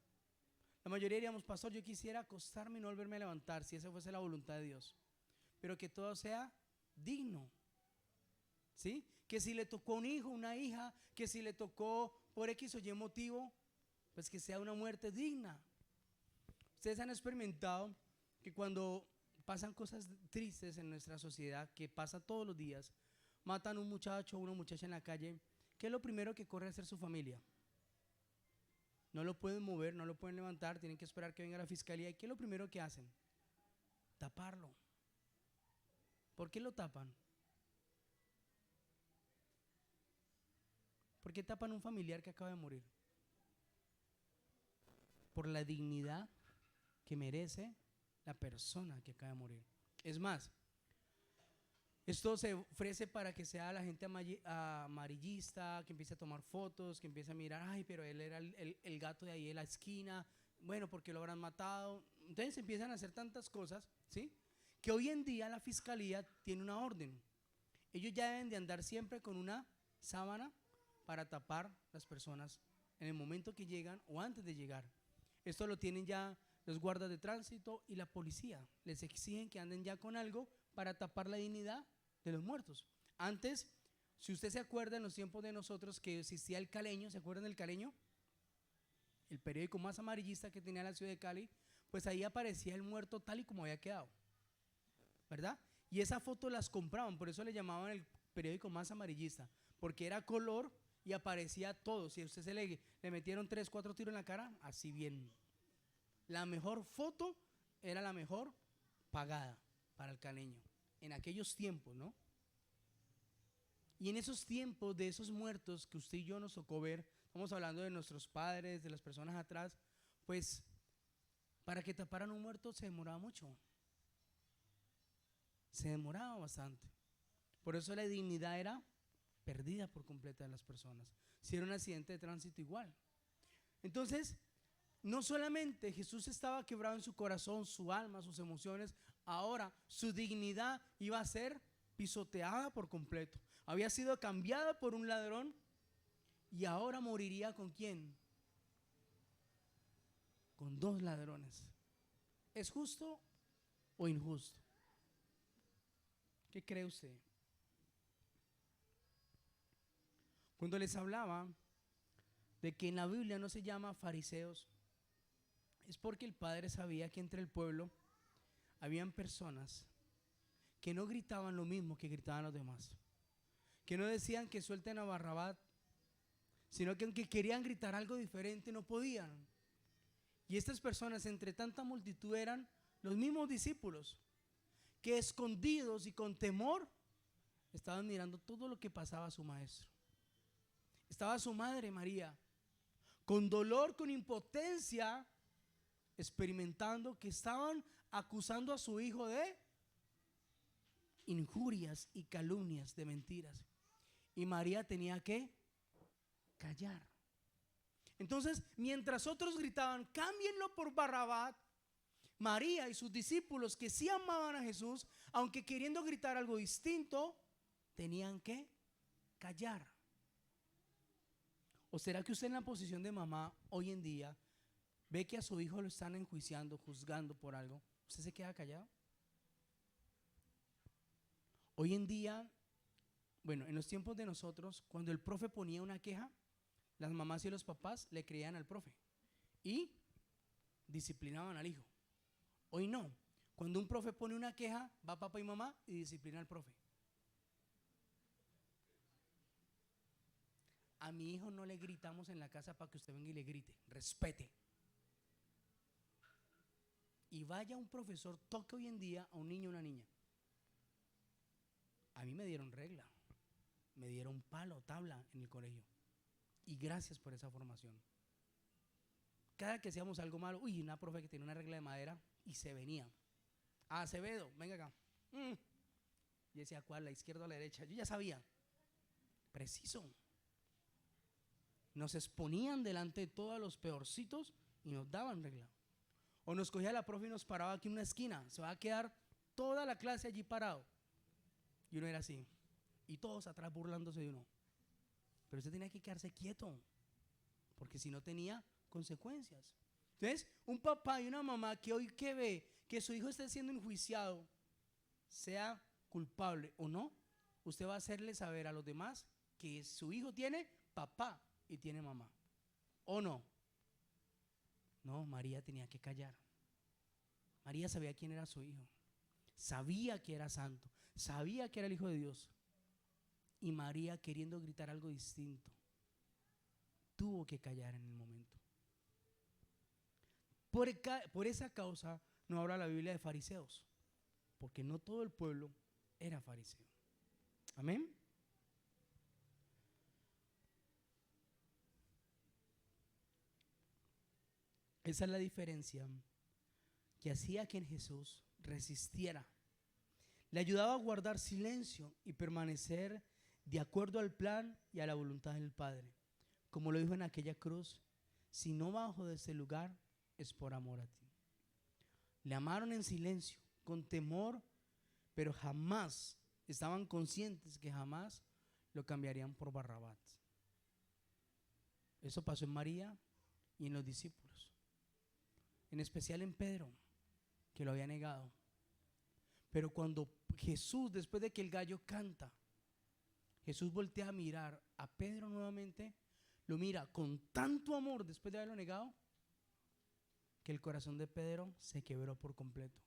La mayoría diríamos, pastor, yo quisiera acostarme y no volverme a levantar si esa fuese la voluntad de Dios. Pero que todo sea digno, ¿sí? Que si le tocó un hijo, una hija, que si le tocó por X o Y motivo, pues que sea una muerte digna. Ustedes han experimentado que cuando pasan cosas tristes en nuestra sociedad, que pasa todos los días, matan a un muchacho o una muchacha en la calle, ¿qué es lo primero que corre a hacer su familia? No lo pueden mover, no lo pueden levantar, tienen que esperar que venga la fiscalía. ¿Y qué es lo primero que hacen? Taparlo. ¿Por qué lo tapan? ¿Por qué tapan un familiar que acaba de morir? Por la dignidad que merece la persona que acaba de morir. Es más, esto se ofrece para que sea la gente amarillista, que empiece a tomar fotos, que empiece a mirar, ay, pero él era el gato de ahí en la esquina, bueno, ¿porque lo habrán matado? Entonces empiezan a hacer tantas cosas, ¿sí? Que hoy en día la fiscalía tiene una orden. Ellos ya deben de andar siempre con una sábana para tapar las personas en el momento que llegan o antes de llegar. Esto lo tienen ya los guardas de tránsito y la policía. Les exigen que anden ya con algo para tapar la dignidad de los muertos. Antes, si usted se acuerda en los tiempos de nosotros que existía el Caleño, ¿se acuerdan del Caleño? El periódico más amarillista que tenía la ciudad de Cali, pues ahí aparecía el muerto tal y como había quedado, ¿verdad? Y esa foto las compraban, por eso le llamaban el periódico más amarillista, porque era color y aparecía todo. Si a usted le metieron 3, 4 tiros en la cara, así bien. La mejor foto era la mejor pagada para el Caleño, en aquellos tiempos, ¿no? Y en esos tiempos de esos muertos que usted y yo nos tocó ver, estamos hablando de nuestros padres, de las personas atrás, pues para que taparan un muerto se demoraba mucho. se demoraba bastante. Por eso la dignidad era perdida por completa de las personas. Si era un accidente de tránsito, igual. Entonces, no solamente Jesús estaba quebrado en su corazón, su alma, sus emociones, ahora su dignidad iba a ser pisoteada por completo. Había sido cambiada por un ladrón y ahora moriría ¿con quién? Con dos ladrones. ¿Es justo o injusto? ¿Qué cree usted? Cuando les hablaba de que en la Biblia no se llama fariseos, es porque el Padre sabía que entre el pueblo habían personas que no gritaban lo mismo que gritaban los demás, que no decían que suelten a Barrabás, sino que aunque querían gritar algo diferente no podían. Y estas personas entre tanta multitud eran los mismos discípulos que escondidos y con temor estaban mirando todo lo que pasaba a su maestro. Estaba su madre María con dolor, con impotencia, experimentando que estaban acusando a su hijo de injurias y calumnias, de mentiras. Y María tenía que callar. Entonces, mientras otros gritaban, cámbienlo por Barrabás, María y sus discípulos que sí amaban a Jesús, aunque queriendo gritar algo distinto, tenían que callar. ¿O será que usted en la posición de mamá hoy en día ve que a su hijo lo están enjuiciando, juzgando por algo? ¿Usted se queda callado? Hoy en día, bueno, en los tiempos de nosotros, cuando el profe ponía una queja, las mamás y los papás le creían al profe y disciplinaban al hijo. Hoy no. Cuando un profe pone una queja, va papá y mamá y disciplina al profe. A mi hijo no le gritamos en la casa para que usted venga y le grite. Respete. Y vaya un profesor, toque hoy en día a un niño o una niña. A mí me dieron regla, me dieron palo, tabla en el colegio. Y gracias por esa formación. Cada que hacíamos algo malo, una profe que tenía una regla de madera y se venía. Acevedo, venga acá. Yo decía, ¿cuál? ¿La izquierda o la derecha? Yo ya sabía. Preciso. Nos exponían delante de todos los peorcitos y nos daban regla. O nos cogía la profe y nos paraba aquí en una esquina. Se va a quedar toda la clase allí parado. Y uno era así. Y todos atrás burlándose de uno. Pero usted tenía que quedarse quieto, porque si no tenía consecuencias. Entonces, un papá y una mamá que hoy que ve que su hijo esté siendo enjuiciado, sea culpable o no, usted va a hacerle saber a los demás que su hijo tiene papá y tiene mamá. ¿O no? No, María tenía que callar. María sabía quién era su hijo. Sabía que era santo. Sabía que era el hijo de Dios. Y María, queriendo gritar algo distinto, tuvo que callar en el momento. Por esa causa no habla la Biblia de fariseos, porque no todo el pueblo era fariseo. Amén. Esa es la diferencia que hacía que en Jesús resistiera. Le ayudaba a guardar silencio y permanecer de acuerdo al plan y a la voluntad del Padre. Como lo dijo en aquella cruz, si no bajo de este lugar es por amor a ti. Le amaron en silencio, con temor, pero jamás estaban conscientes que jamás lo cambiarían por Barrabás. Eso pasó en María y en los discípulos, en especial en Pedro, que lo había negado. Pero cuando Jesús, después de que el gallo canta, Jesús voltea a mirar a Pedro nuevamente, lo mira con tanto amor después de haberlo negado, que el corazón de Pedro se quebró por completo.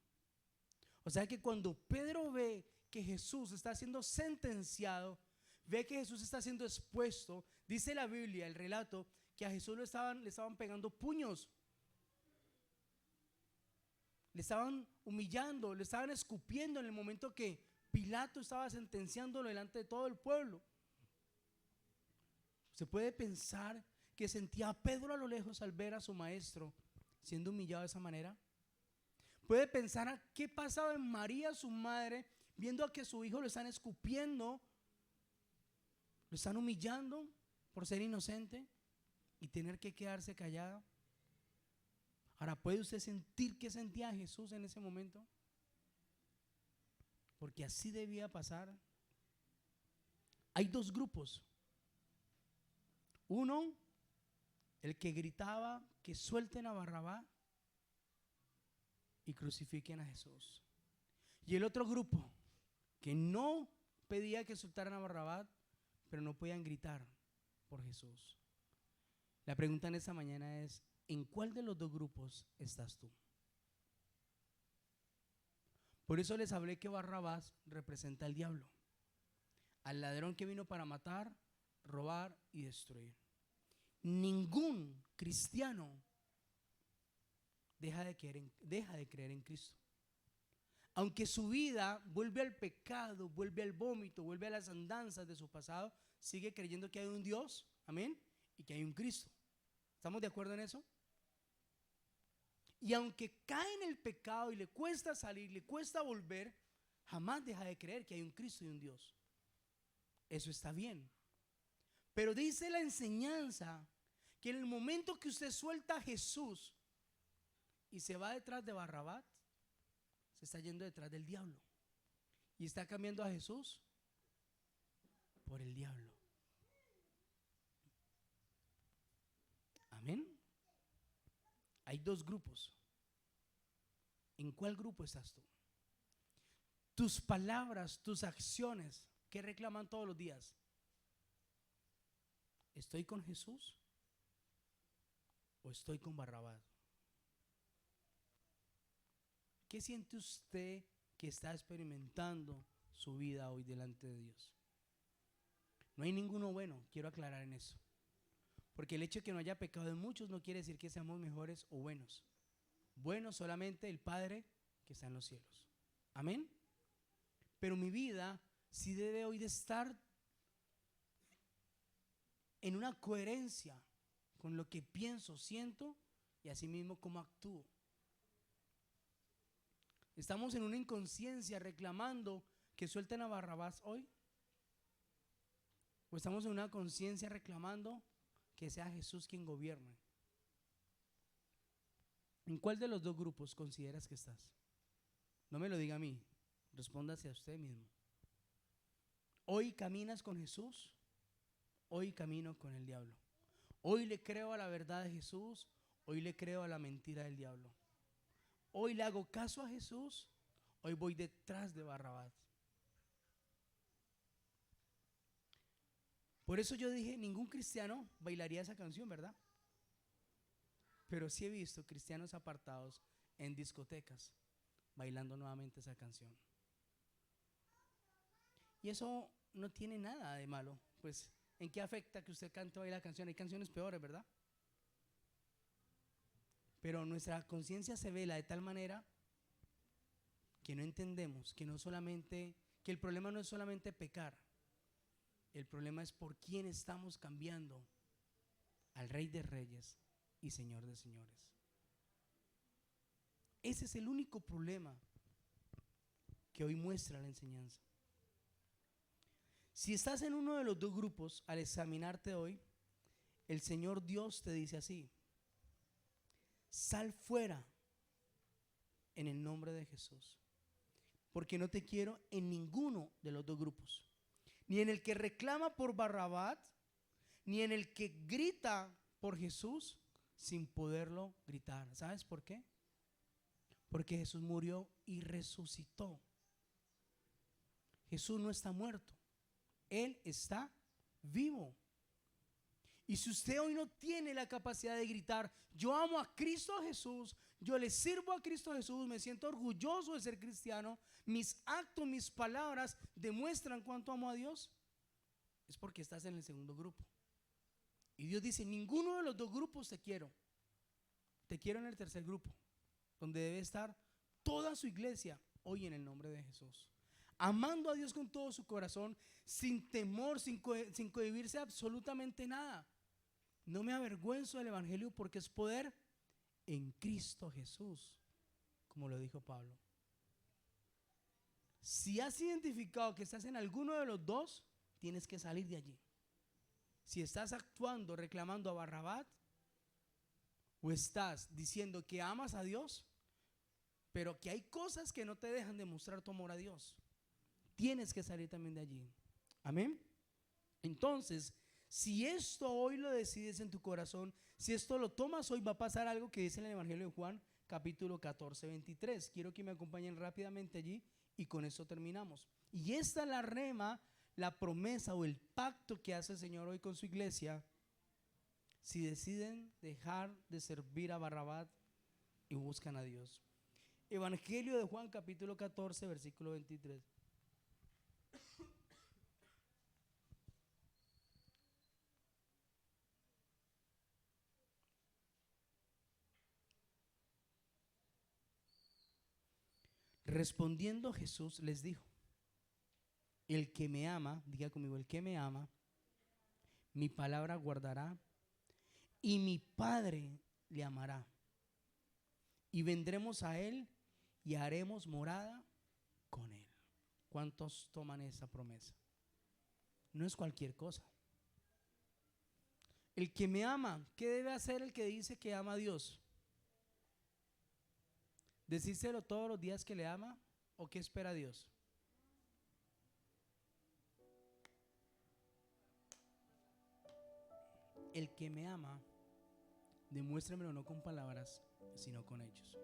O sea que cuando Pedro ve que Jesús está siendo sentenciado, ve que Jesús está siendo expuesto, dice la Biblia, el relato, que a Jesús le estaban pegando puños, le estaban humillando, le estaban escupiendo en el momento que Pilato estaba sentenciándolo delante de todo el pueblo. ¿Se puede pensar que sentía a Pedro a lo lejos al ver a su maestro siendo humillado de esa manera? ¿Puede pensar a qué pasaba en María, su madre, viendo a que su hijo lo están escupiendo, lo están humillando por ser inocente y tener que quedarse callado. Ahora, ¿puede usted sentir qué sentía Jesús en ese momento? Porque así debía pasar. Hay dos grupos. Uno, el que gritaba que suelten a Barrabás y crucifiquen a Jesús. Y el otro grupo que no pedía que soltaran a Barrabás, pero no podían gritar por Jesús. La pregunta en esta mañana es: ¿en cuál de los dos grupos estás tú? Por eso les hablé que Barrabás representa al diablo, al ladrón que vino para matar, robar y destruir. Ningún cristiano deja de creer en Cristo. Aunque su vida vuelve al pecado, vuelve al vómito, vuelve a las andanzas de su pasado, sigue creyendo que hay un Dios, amén, y que hay un Cristo. ¿Estamos de acuerdo en eso? Y aunque cae en el pecado y le cuesta salir, le cuesta volver, jamás deja de creer que hay un Cristo y un Dios. Eso está bien. Pero dice la enseñanza que en el momento que usted suelta a Jesús y se va detrás de Barrabás, se está yendo detrás del diablo y está cambiando a Jesús por el diablo. Amén. Hay dos grupos. ¿En cuál grupo estás tú? Tus palabras, tus acciones, ¿qué reclaman todos los días? ¿Estoy con Jesús o estoy con Barrabás? ¿Qué siente usted que está experimentando su vida hoy delante de Dios? No hay ninguno bueno, quiero aclarar en eso. Porque el hecho de que no haya pecado en muchos no quiere decir que seamos mejores o buenos. Bueno solamente el Padre que está en los cielos. Amén. Pero mi vida sí debe hoy de estar en una coherencia con lo que pienso, siento y asimismo cómo actúo. ¿Estamos en una inconsciencia reclamando que suelten a Barrabás hoy? ¿O estamos en una conciencia reclamando que sea Jesús quien gobierne? ¿En cuál de los dos grupos consideras que estás? No me lo diga a mí, respóndase a usted mismo. ¿Hoy caminas con Jesús? Hoy camino con el diablo. Hoy le creo a la verdad de Jesús, hoy le creo a la mentira del diablo. Hoy le hago caso a Jesús, hoy voy detrás de Barrabás. Por eso yo dije, ningún cristiano bailaría esa canción, ¿verdad? Pero sí he visto cristianos apartados en discotecas bailando nuevamente esa canción. Y eso no tiene nada de malo. Pues, ¿en qué afecta que usted cante hoy la canción? Hay canciones peores, ¿verdad? Pero nuestra conciencia se vela de tal manera que no entendemos que el problema no es solamente pecar. El problema es por quién estamos cambiando al Rey de Reyes y Señor de Señores. Ese es el único problema que hoy muestra la enseñanza. Si estás en uno de los dos grupos, al examinarte hoy, el Señor Dios te dice así: sal fuera en el nombre de Jesús, porque no te quiero en ninguno de los dos grupos, ni en el que reclama por Barrabás, ni en el que grita por Jesús sin poderlo gritar. ¿Sabes por qué? Porque Jesús murió y resucitó. Jesús no está muerto, Él está vivo. Y si usted hoy no tiene la capacidad de gritar, yo amo a Cristo Jesús, yo le sirvo a Cristo Jesús, me siento orgulloso de ser cristiano, mis actos, mis palabras demuestran cuánto amo a Dios, es porque estás en el segundo grupo. Y Dios dice, ninguno de los dos grupos te quiero en el tercer grupo, donde debe estar toda su iglesia hoy en el nombre de Jesús, amando a Dios con todo su corazón, sin temor, sin cohibirse absolutamente nada. No me avergüenzo del evangelio porque es poder en Cristo Jesús, como lo dijo Pablo. Si has identificado que estás en alguno de los dos, tienes que salir de allí. Si estás actuando reclamando a Barrabás, o estás diciendo que amas a Dios, pero que hay cosas que no te dejan demostrar tu amor a Dios, tienes que salir también de allí. Amén. Entonces, si esto hoy lo decides en tu corazón, si esto lo tomas hoy, va a pasar algo que dice en el Evangelio de Juan, capítulo 14, 23. Quiero que me acompañen rápidamente allí y con esto terminamos. Y esta es la rema, la promesa o el pacto que hace el Señor hoy con su iglesia, si deciden dejar de servir a Barrabás y buscan a Dios. Evangelio de Juan, capítulo 14, versículo 23. Respondiendo Jesús les dijo: el que me ama, diga conmigo, el que me ama, mi palabra guardará, y mi Padre le amará, y vendremos a él y haremos morada con él. ¿Cuántos toman esa promesa? No es cualquier cosa. El que me ama, ¿qué debe hacer el que dice que ama a Dios? ¿Decírselo todos los días que le ama o qué espera Dios? El que me ama, demuéstramelo no con palabras, sino con hechos.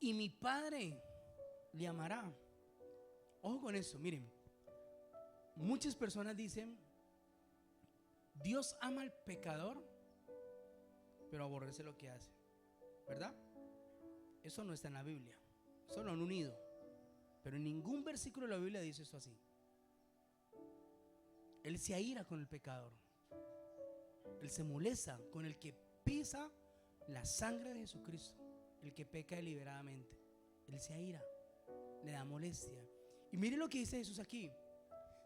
Y mi Padre le amará. Ojo con eso, miren. Muchas personas dicen: Dios ama al pecador, pero aborrece lo que hace, ¿verdad? Eso no está en la Biblia. Eso lo han unido, pero en ningún versículo de la Biblia dice eso así. Él se aira con el pecador. Él se molesta con el que pisa la sangre de Jesucristo, el que peca deliberadamente. Él se aira, le da molestia. Y mire lo que dice Jesús aquí: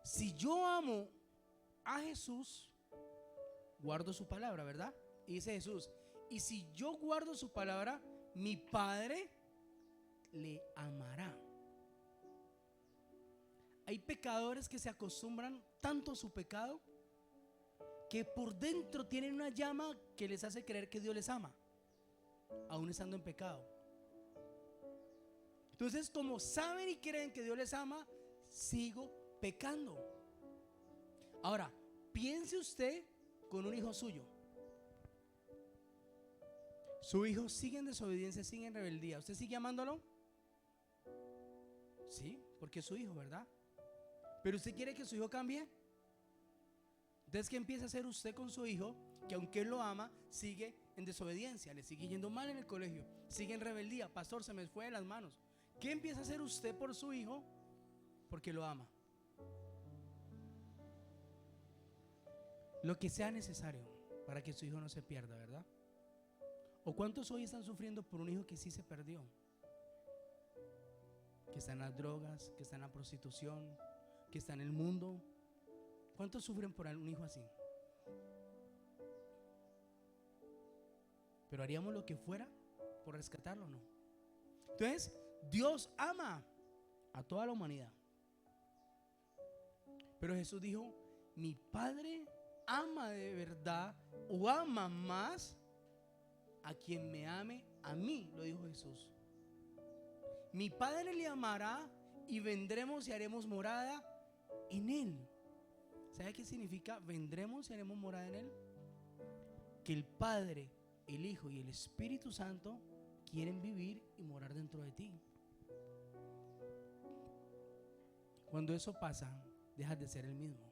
si yo amo a Jesús, guardo su palabra, ¿verdad? Y dice Jesús: y si yo guardo su palabra, mi Padre le amará. Hay pecadores que se acostumbran tanto a su pecado que por dentro tienen una llama que les hace creer que Dios les ama, aún estando en pecado. Entonces, como saben y creen que Dios les ama, sigo pecando. Ahora, piense usted con un hijo suyo. Su hijo sigue en desobediencia, sigue en rebeldía. ¿Usted sigue amándolo? Sí, porque es su hijo, ¿verdad? Pero usted quiere que su hijo cambie. Entonces, ¿qué empieza a hacer usted con su hijo? Que aunque él lo ama, sigue en desobediencia, le sigue yendo mal en el colegio, sigue en rebeldía. Pastor, se me fue de las manos. ¿Qué empieza a hacer usted por su hijo? Porque lo ama. Lo que sea necesario para que su hijo no se pierda, ¿verdad? ¿O cuántos hoy están sufriendo por un hijo que sí se perdió? Que está en las drogas, que está en la prostitución, que está en el mundo. ¿Cuántos sufren por un hijo así? Pero haríamos lo que fuera por rescatarlo, ¿no? Entonces, Dios ama a toda la humanidad. Pero Jesús dijo: mi Padre ama de verdad, o ama más a quien me ame a mí, lo dijo Jesús. Mi Padre le amará y vendremos y haremos morada en él. ¿Sabe qué significa vendremos y haremos morada en él? Que el Padre, el Hijo y el Espíritu Santo quieren vivir y morar dentro de ti. Cuando eso pasa, dejas de ser el mismo.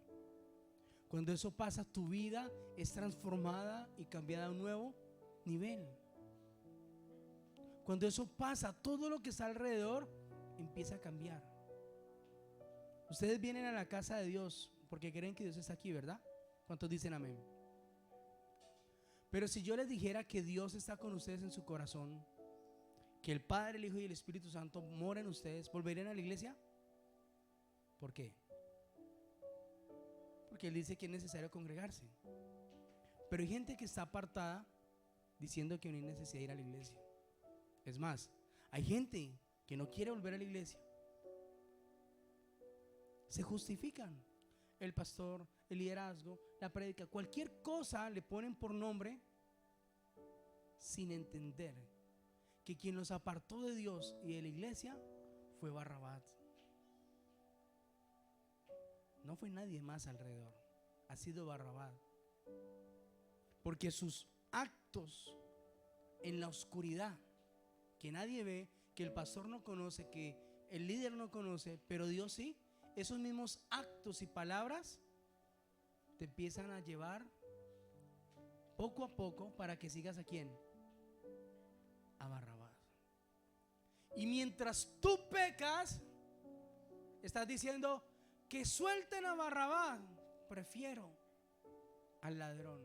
Cuando eso pasa, tu vida es transformada y cambiada a un nuevo nivel. Cuando eso pasa, todo lo que está alrededor empieza a cambiar. Ustedes vienen a la casa de Dios porque creen que Dios está aquí, ¿verdad? ¿Cuántos dicen amén? Pero si yo les dijera que Dios está con ustedes en su corazón, que el Padre, el Hijo y el Espíritu Santo moran en ustedes, ¿volverían a la iglesia? ¿Por qué? Porque Él dice que es necesario congregarse. Pero hay gente que está apartada diciendo que no hay necesidad de ir a la iglesia. Es más, Hay gente que no quiere volver a la iglesia. Se justifican. El pastor, el liderazgo, la prédica, cualquier cosa le ponen por nombre sin entender que quien los apartó de Dios y de la iglesia fue Barrabás. No fue nadie más alrededor, ha sido Barrabás. Porque sus actos en la oscuridad, que nadie ve, que el pastor no conoce, que el líder no conoce, pero Dios sí, esos mismos actos y palabras te empiezan a llevar poco a poco para que sigas a quién, a Barrabás. Y mientras tú pecas, estás diciendo que suelten a Barrabás, prefiero al ladrón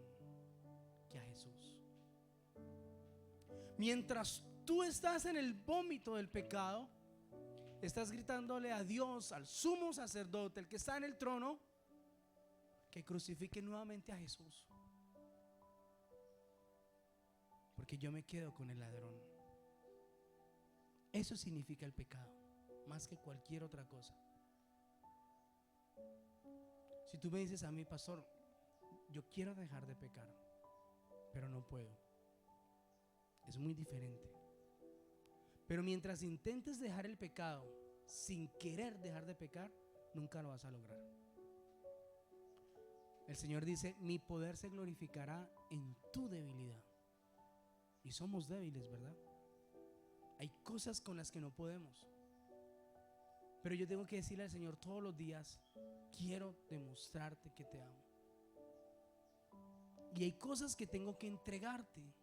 que a Jesús. Mientras tú estás en el vómito del pecado, estás gritándole a Dios, al sumo sacerdote, el que está en el trono, que crucifique nuevamente a Jesús, porque yo me quedo con el ladrón. Eso significa el pecado, más que cualquier otra cosa. Si tú me dices a mí, pastor, yo quiero dejar de pecar, pero no puedo, es muy diferente. Pero mientras intentes dejar el pecado sin querer dejar de pecar, nunca lo vas a lograr. El Señor dice, mi poder se glorificará en tu debilidad. Y somos débiles, ¿verdad? Hay cosas con las que no podemos. Pero yo tengo que decirle al Señor todos los días, quiero demostrarte que te amo. Y hay cosas que tengo que entregarte.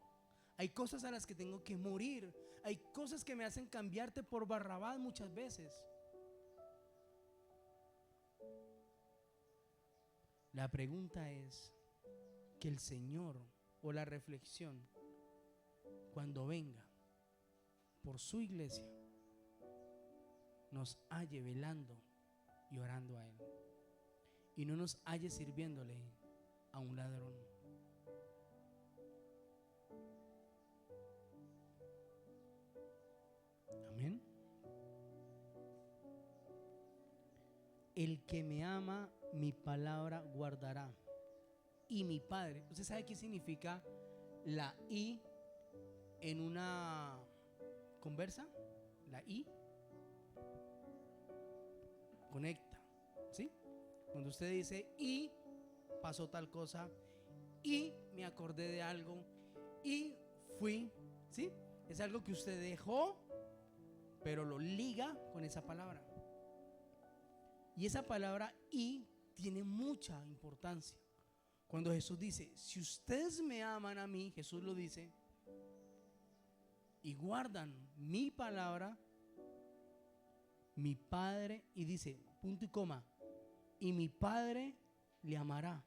Hay cosas a las que tengo que morir. Hay cosas que me hacen cambiarte por Barrabás muchas veces. La pregunta es que el Señor, o la reflexión, cuando venga por su iglesia, nos halle velando y orando a Él, y no nos halle sirviéndole a un ladrón. Amén. El que me ama, mi palabra guardará, y mi Padre. ¿Usted sabe qué significa la I en una conversa? La I conecta, ¿sí? Cuando usted dice y pasó tal cosa, y me acordé de algo, y fui, ¿sí? Es algo que usted dejó, pero lo liga con esa palabra. Y esa palabra y tiene mucha importancia. Cuando Jesús dice, si ustedes me aman a mí, Jesús lo dice, y guardan mi palabra, mi Padre, y dice, punto y coma, y mi Padre le amará,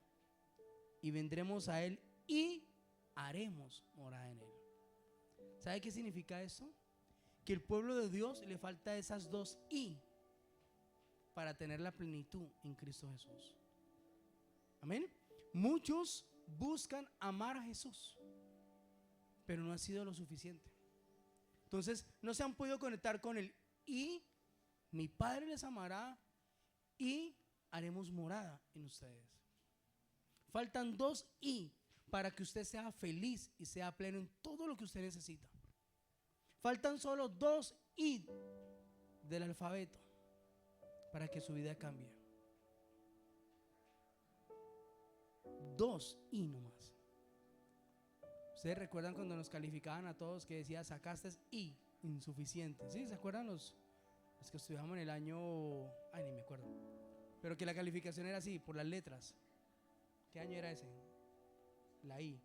y vendremos a Él y haremos morada en Él. ¿Sabe qué significa eso? Que el pueblo de Dios le falta esas dos y para tener la plenitud en Cristo Jesús. Amén. Muchos buscan amar a Jesús, pero no ha sido lo suficiente. Entonces no se han podido conectar con el y mi Padre les amará y haremos morada en ustedes. Faltan dos y para que usted sea feliz y sea pleno en todo lo que usted necesita. Faltan solo dos y del alfabeto para que su vida cambie. Dos y nomás. Ustedes recuerdan cuando nos calificaban a todos que decía sacaste y insuficiente, ¿sí? ¿Se acuerdan los que estudiamos en el año? Ay, ni me acuerdo. Pero que la calificación era así, por las letras. ¿Qué año era ese? La I.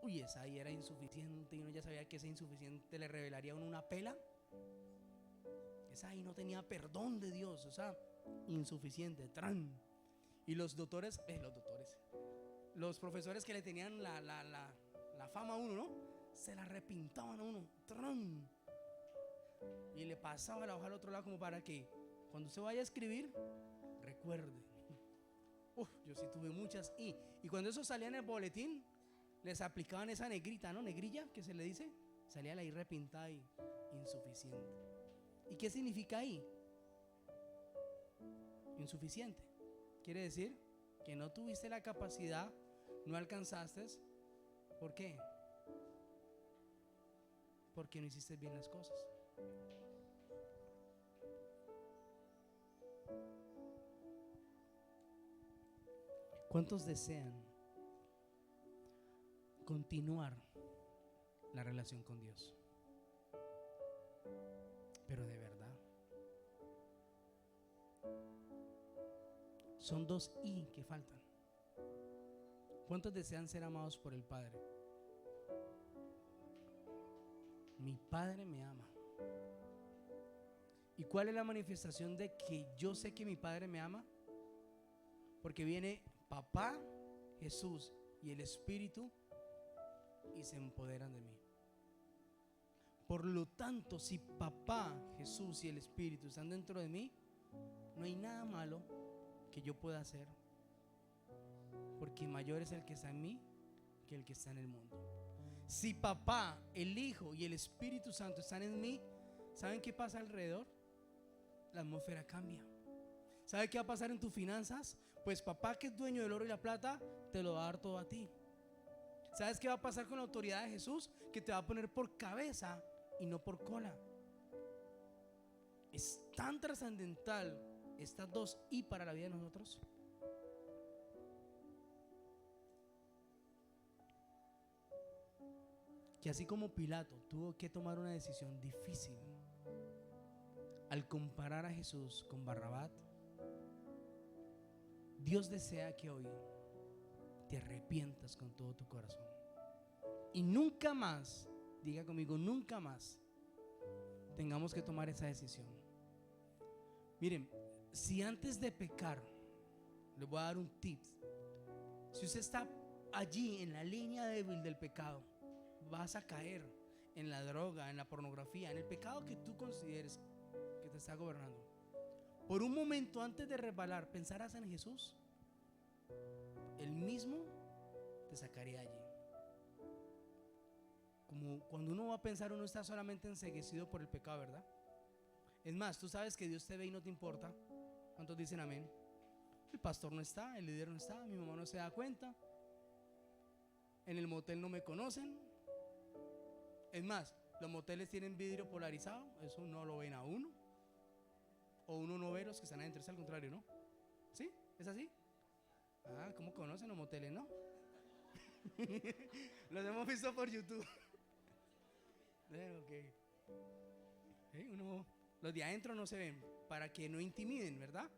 Uy, esa I era insuficiente y uno ya sabía que ese insuficiente le revelaría a uno una pela. Esa I no tenía perdón de Dios, o sea, insuficiente, tran. Y los profesores que le tenían la fama a uno, ¿no? Se la repintaban a uno, tran. Y le pasaba la hoja al otro lado como para que cuando se vaya a escribir, recuerde. Yo sí tuve muchas I. Y cuando eso salía en el boletín, les aplicaban esa negrita, ¿no? Negrilla, que se le dice. salía la I repintada y insuficiente. ¿Y qué significa ahí? Insuficiente. Quiere decir que no tuviste la capacidad, no alcanzaste. ¿Por qué? Porque no hiciste bien las cosas. ¿Cuántos desean continuar la relación con Dios? Pero de verdad. Son dos I que faltan. ¿Cuántos desean ser amados por el Padre? Mi Padre me ama. ¿Y cuál es la manifestación de que yo sé que mi Padre me ama? Porque viene Papá, Jesús y el Espíritu y se empoderan de mí. Por lo tanto, si Papá, Jesús y el Espíritu están dentro de mí, no hay nada malo que yo pueda hacer, porque mayor es el que está en mí que el que está en el mundo. Si Papá, el Hijo y el Espíritu Santo están en mí, ¿saben qué pasa alrededor? La atmósfera cambia. ¿Sabe qué va a pasar en tus finanzas? Pues Papá, que es dueño del oro y la plata, te lo va a dar todo a ti. ¿Sabes qué va a pasar con la autoridad de Jesús? Que te va a poner por cabeza y no por cola. Es tan trascendental estas dos I para la vida de nosotros. Que así como Pilato tuvo que tomar una decisión difícil al comparar a Jesús con Barrabás, Dios desea que hoy te arrepientas con todo tu corazón y nunca más, diga conmigo, nunca más tengamos que tomar esa decisión. Miren, si antes de pecar, les voy a dar un tip. Si usted está allí en la línea débil del pecado, vas a caer en la droga, en la pornografía, en el pecado que tú consideres que te está gobernando. Por un momento antes de resbalar, pensarás en Jesús, Él mismo te sacaría allí. Como cuando uno va a pensar, uno está solamente enceguecido por el pecado, ¿verdad? Es más, tú sabes que Dios te ve y no te importa. ¿Cuántos dicen amén? El pastor no está, el líder no está, mi mamá no se da cuenta, en el motel no me conocen. Es más, los moteles tienen vidrio polarizado, eso no lo ven a uno. O uno no ve los que están adentro, es al contrario, ¿no? ¿Sí? ¿Es así? Ah, ¿cómo conocen los moteles, no? Los hemos visto por YouTube. Okay. Los de adentro no se ven para que no intimiden, ¿verdad?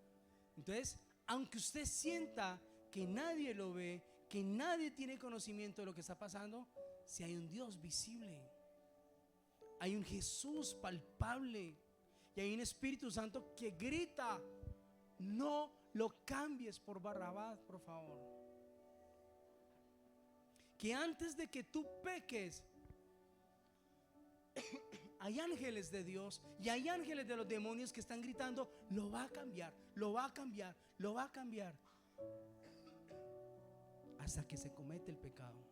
Entonces, aunque usted sienta que nadie lo ve, que nadie tiene conocimiento de lo que está pasando, si hay un Dios visible, hay un Jesús palpable y hay un Espíritu Santo que grita: no lo cambies por Barrabás, por favor. Que antes de que tú peques, hay ángeles de Dios y hay ángeles de los demonios que están gritando: lo va a cambiar, lo va a cambiar, lo va a cambiar, hasta que se comete el pecado.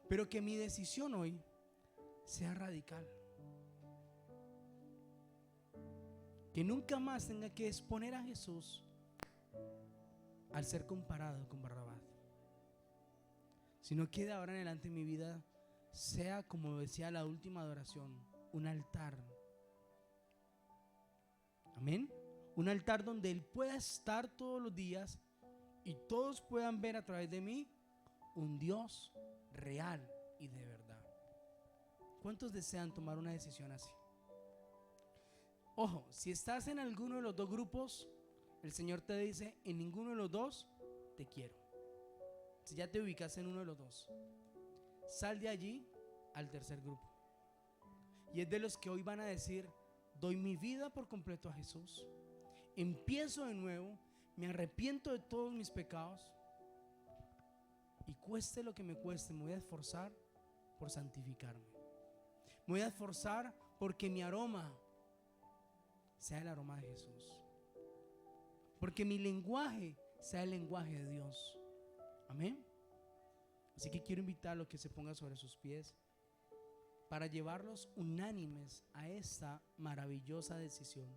Pero que mi decisión hoy sea radical, que nunca más tenga que exponer a Jesús al ser comparado con Barrabás, sino que de ahora en adelante mi vida sea, como decía la última adoración, un altar. Amén. Un altar donde Él pueda estar todos los días y todos puedan ver a través de mí un Dios real y de verdad. ¿Cuántos desean tomar una decisión así? Ojo, si estás en alguno de los dos grupos, el Señor te dice: en ninguno de los dos te quiero. Si ya te ubicas en uno de los dos, sal de allí al tercer grupo. Y es de los que hoy van a decir: doy mi vida por completo a Jesús, empiezo de nuevo, me arrepiento de todos mis pecados y cueste lo que me cueste, me voy a esforzar por santificarme. Me voy a esforzar porque mi aroma sea el aroma de Jesús, porque mi lenguaje sea el lenguaje de Dios. Amén. Así que quiero invitarlo a que se ponga sobre sus pies. para llevarlos unánimes a esta maravillosa decisión.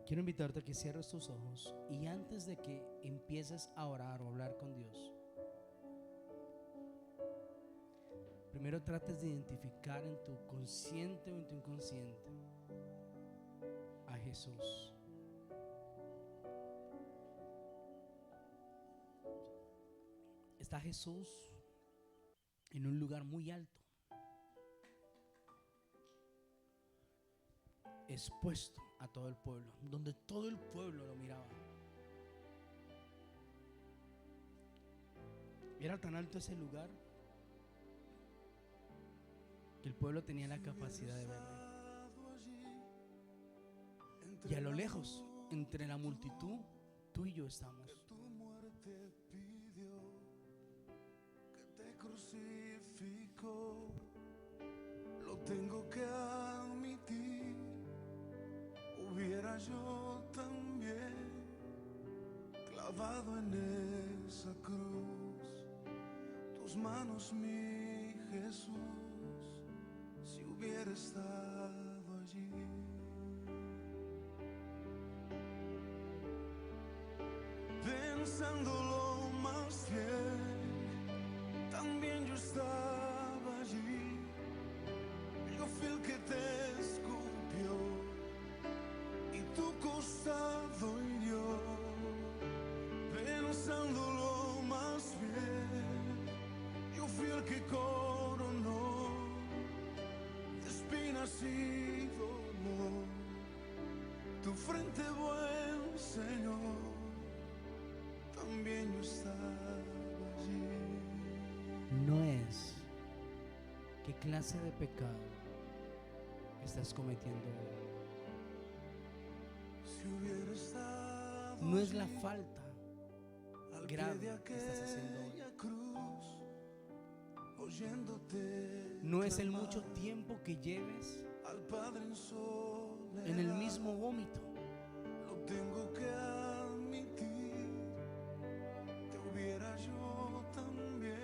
Quiero invitarte a que cierres tus ojos y antes de que empieces a orar o hablar con Dios, primero trates de identificar en tu consciente o en tu inconsciente a Jesús. Está Jesús en un lugar muy alto, expuesto a todo el pueblo, donde todo el pueblo lo miraba. Era tan alto ese lugar que el pueblo tenía la capacidad de verlo. Y a lo lejos, entre la multitud, tú y yo estamos. Lo tengo que admitir, hubiera yo también clavado en esa cruz, tus manos, mi Jesús, si hubiera estado allí. Pensándolo más bien, también yo estaba allí. Yo fui el que te escupió y tu costado hirió. Pensándolo más bien, yo fui el que coronó de espinas y dolor tu frente, buen Señor. También yo estaba allí. No es qué clase de pecado estás cometiendo hoy. Si hubiera estado No es la allí, falta al grave pie de que estás haciendo hoy. aquella cruz, oyéndote No es el clamar mucho tiempo que lleves al Padre en soledad. en el mismo vómito. Lo tengo que admitir, te hubiera yo también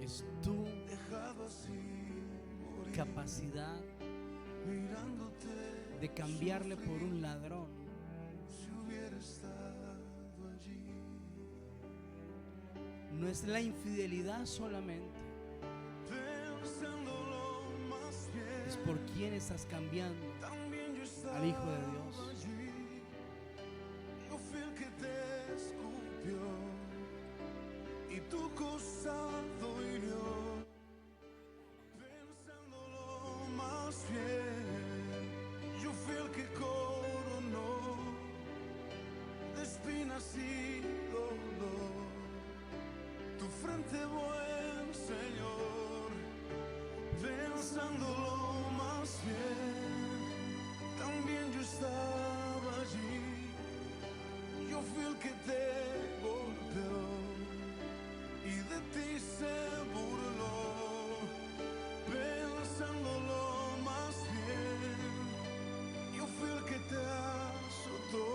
Es tu dejado así morir, capacidad mirándote de cambiarle por un ladrón. si hubiera estado allí. No es la infidelidad solamente, Pensándolo más bien, es por quién estás cambiando también yo estaba al Hijo de Dios. allí. Yo fui el que te escupió y tu costado hirió. Pensándolo más bien, yo fui el que coronó de espinas y dolor tu frente, buen Señor. Pensándolo más bien, también yo estaba allí. Yo fui el que te golpeó y de ti se burló. Pensándolo más bien, yo fui el que te azotó.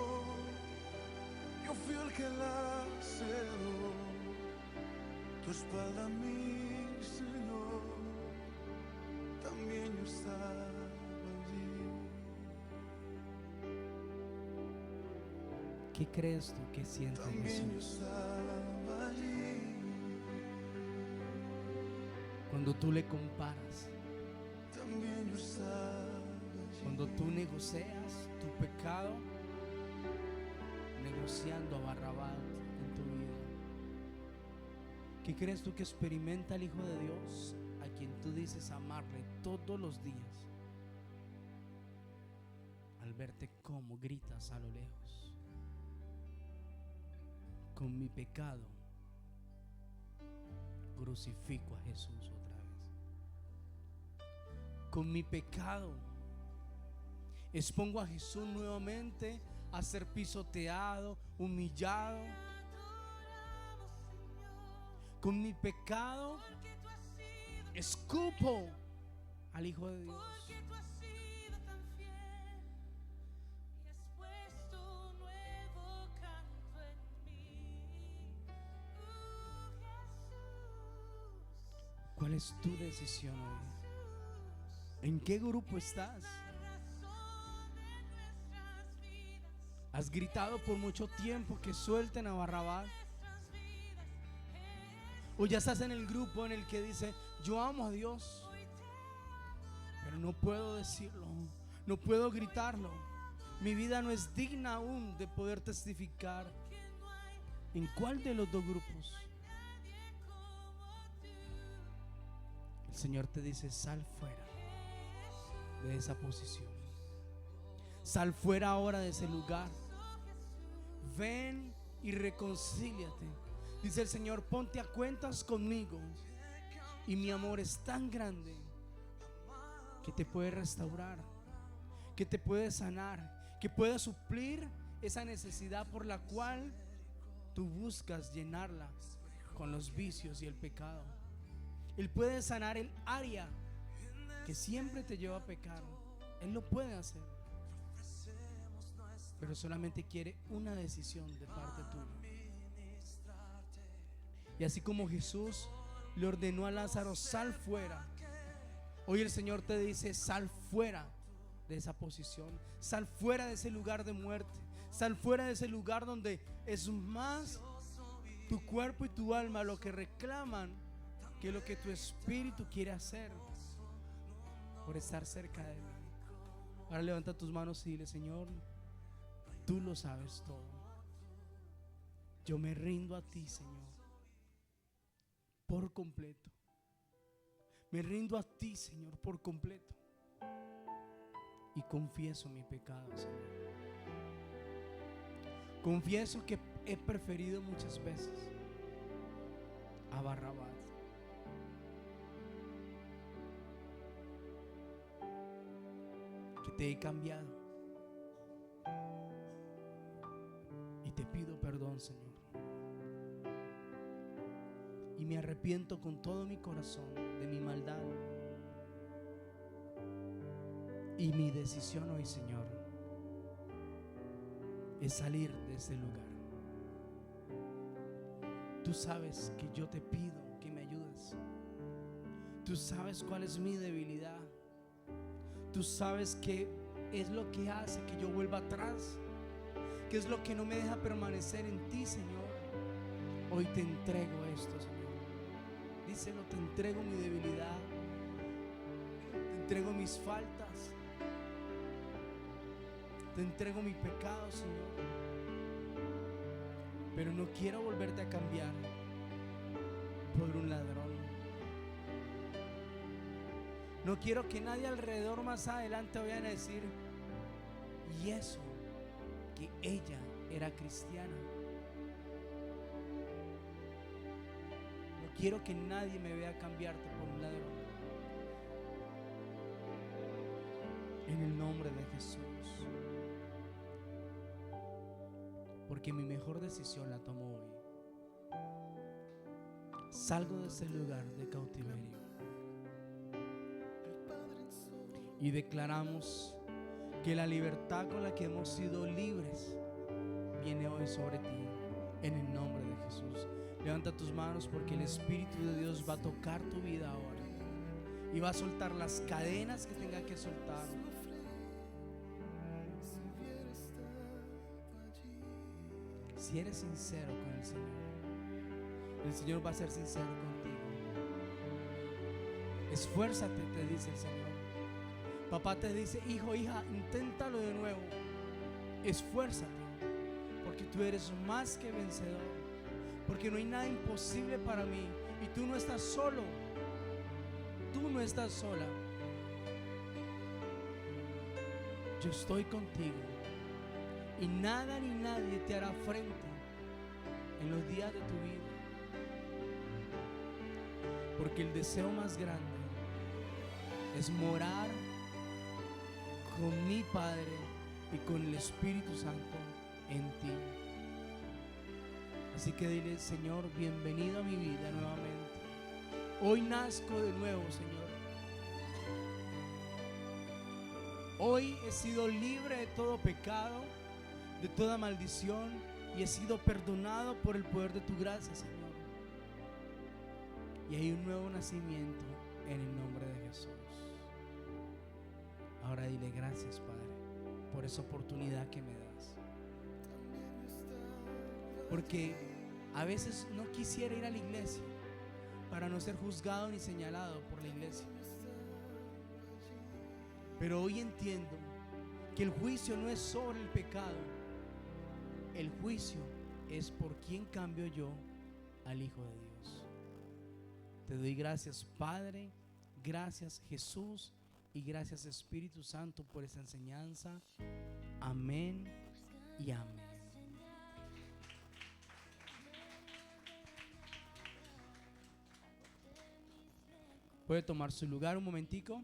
Yo fui el que laceró tu espalda, mi Señor. También yo estaba allí. ¿Qué crees tú que siente También yo Jesús estaba allí. cuando tú le comparas? También yo estaba allí. Cuando tú negocias tu pecado, negociando a Barrabás en tu vida. ¿Qué crees tú que experimenta el Hijo de Dios, a quien tú dices amarle todos los días, al verte cómo gritas a lo lejos? Con mi pecado crucifico a Jesús otra vez. con mi pecado. Expongo a Jesús nuevamente a ser pisoteado, humillado. Con mi pecado escupo al Hijo de Dios. ¿Cuál es tu decisión hoy? ¿En qué grupo estás? ¿Has gritado por mucho tiempo que suelten a Barrabás? ¿O ya estás en el grupo en el que dice: yo amo a Dios, pero no puedo decirlo, no puedo gritarlo? Mi vida no es digna aún de poder testificar. ¿En cuál de los dos grupos? El Señor te dice: sal fuera de esa posición. Sal fuera ahora de ese lugar. Ven y reconcíliate. Dice el Señor: ponte a cuentas conmigo, y mi amor es tan grande que te puede restaurar, que te puede sanar, que puede suplir esa necesidad por la cual tú buscas llenarla con los vicios y el pecado. Él puede sanar el área que siempre te lleva a pecar. Él lo puede hacer, pero solamente quiere una decisión de parte tuya. Y así como Jesús le ordenó a Lázaro: sal fuera, hoy el Señor te dice: sal fuera de esa posición, sal fuera de ese lugar de muerte, sal fuera de ese lugar donde es más tu cuerpo y tu alma lo que reclaman que lo que tu espíritu quiere hacer por estar cerca de mí. Ahora levanta tus manos y dile: Señor, tú lo sabes todo. Yo me rindo a ti, Señor, por completo. Me rindo a ti, Señor, por completo. Y confieso mi pecado, Señor. Confieso que he preferido muchas veces a Barrabás. Que te he cambiado. Y te pido perdón, Señor. Y me arrepiento con todo mi corazón de mi maldad. Y mi decisión hoy, Señor, es salir de ese lugar. Tú sabes que yo te pido que me ayudes. Tú sabes cuál es mi debilidad. Tú sabes qué es lo que hace que yo vuelva atrás, qué es lo que no me deja permanecer en ti, Señor. Hoy te entrego esto, Señor. Díselo: te entrego mi debilidad, te entrego mis faltas, te entrego mi pecado, Señor. Pero no quiero volverte a cambiar por un ladrón. No quiero que nadie alrededor más adelante vayan a decir: y eso que ella era cristiana. No quiero que nadie me vea cambiarte por un ladrón. En el nombre de Jesús. Porque mi mejor decisión la tomo hoy. Salgo de ese lugar de cautiverio. Y declaramos que la libertad con la que hemos sido libres viene hoy sobre ti, en el nombre de Jesús. Levanta tus manos, porque el Espíritu de Dios va a tocar tu vida ahora y va a soltar las cadenas que tenga que soltar. Si eres sincero con el Señor va a ser sincero contigo. Esfuérzate, te dice el Señor. Papá te dice: hijo, hija, inténtalo de nuevo. Esfuérzate, porque tú eres más que vencedor, porque no hay nada imposible para mí. Y tú no estás solo. Tú no estás sola. Yo estoy contigo. Y nada ni nadie te hará frente en los días de tu vida. Porque el deseo más grande es morar con mi Padre y con el Espíritu Santo en ti. Así que dile: Señor, bienvenido a mi vida nuevamente. Hoy nazco de nuevo, Señor. Hoy he sido libre de todo pecado, de toda maldición, y he sido perdonado por el poder de tu gracia, Señor. Y hay un nuevo nacimiento en el nombre de Jesús. Ahora dile: gracias, Padre, por esa oportunidad que me das. Porque a veces no quisiera ir a la iglesia para no ser juzgado ni señalado por la iglesia. Pero hoy entiendo que el juicio no es sobre el pecado. El juicio es por quién cambio yo al Hijo de Dios. Te doy gracias, Padre, gracias, Jesús, y gracias, Espíritu Santo, por esa enseñanza. Amén y amén. Puede tomar su lugar un momentico.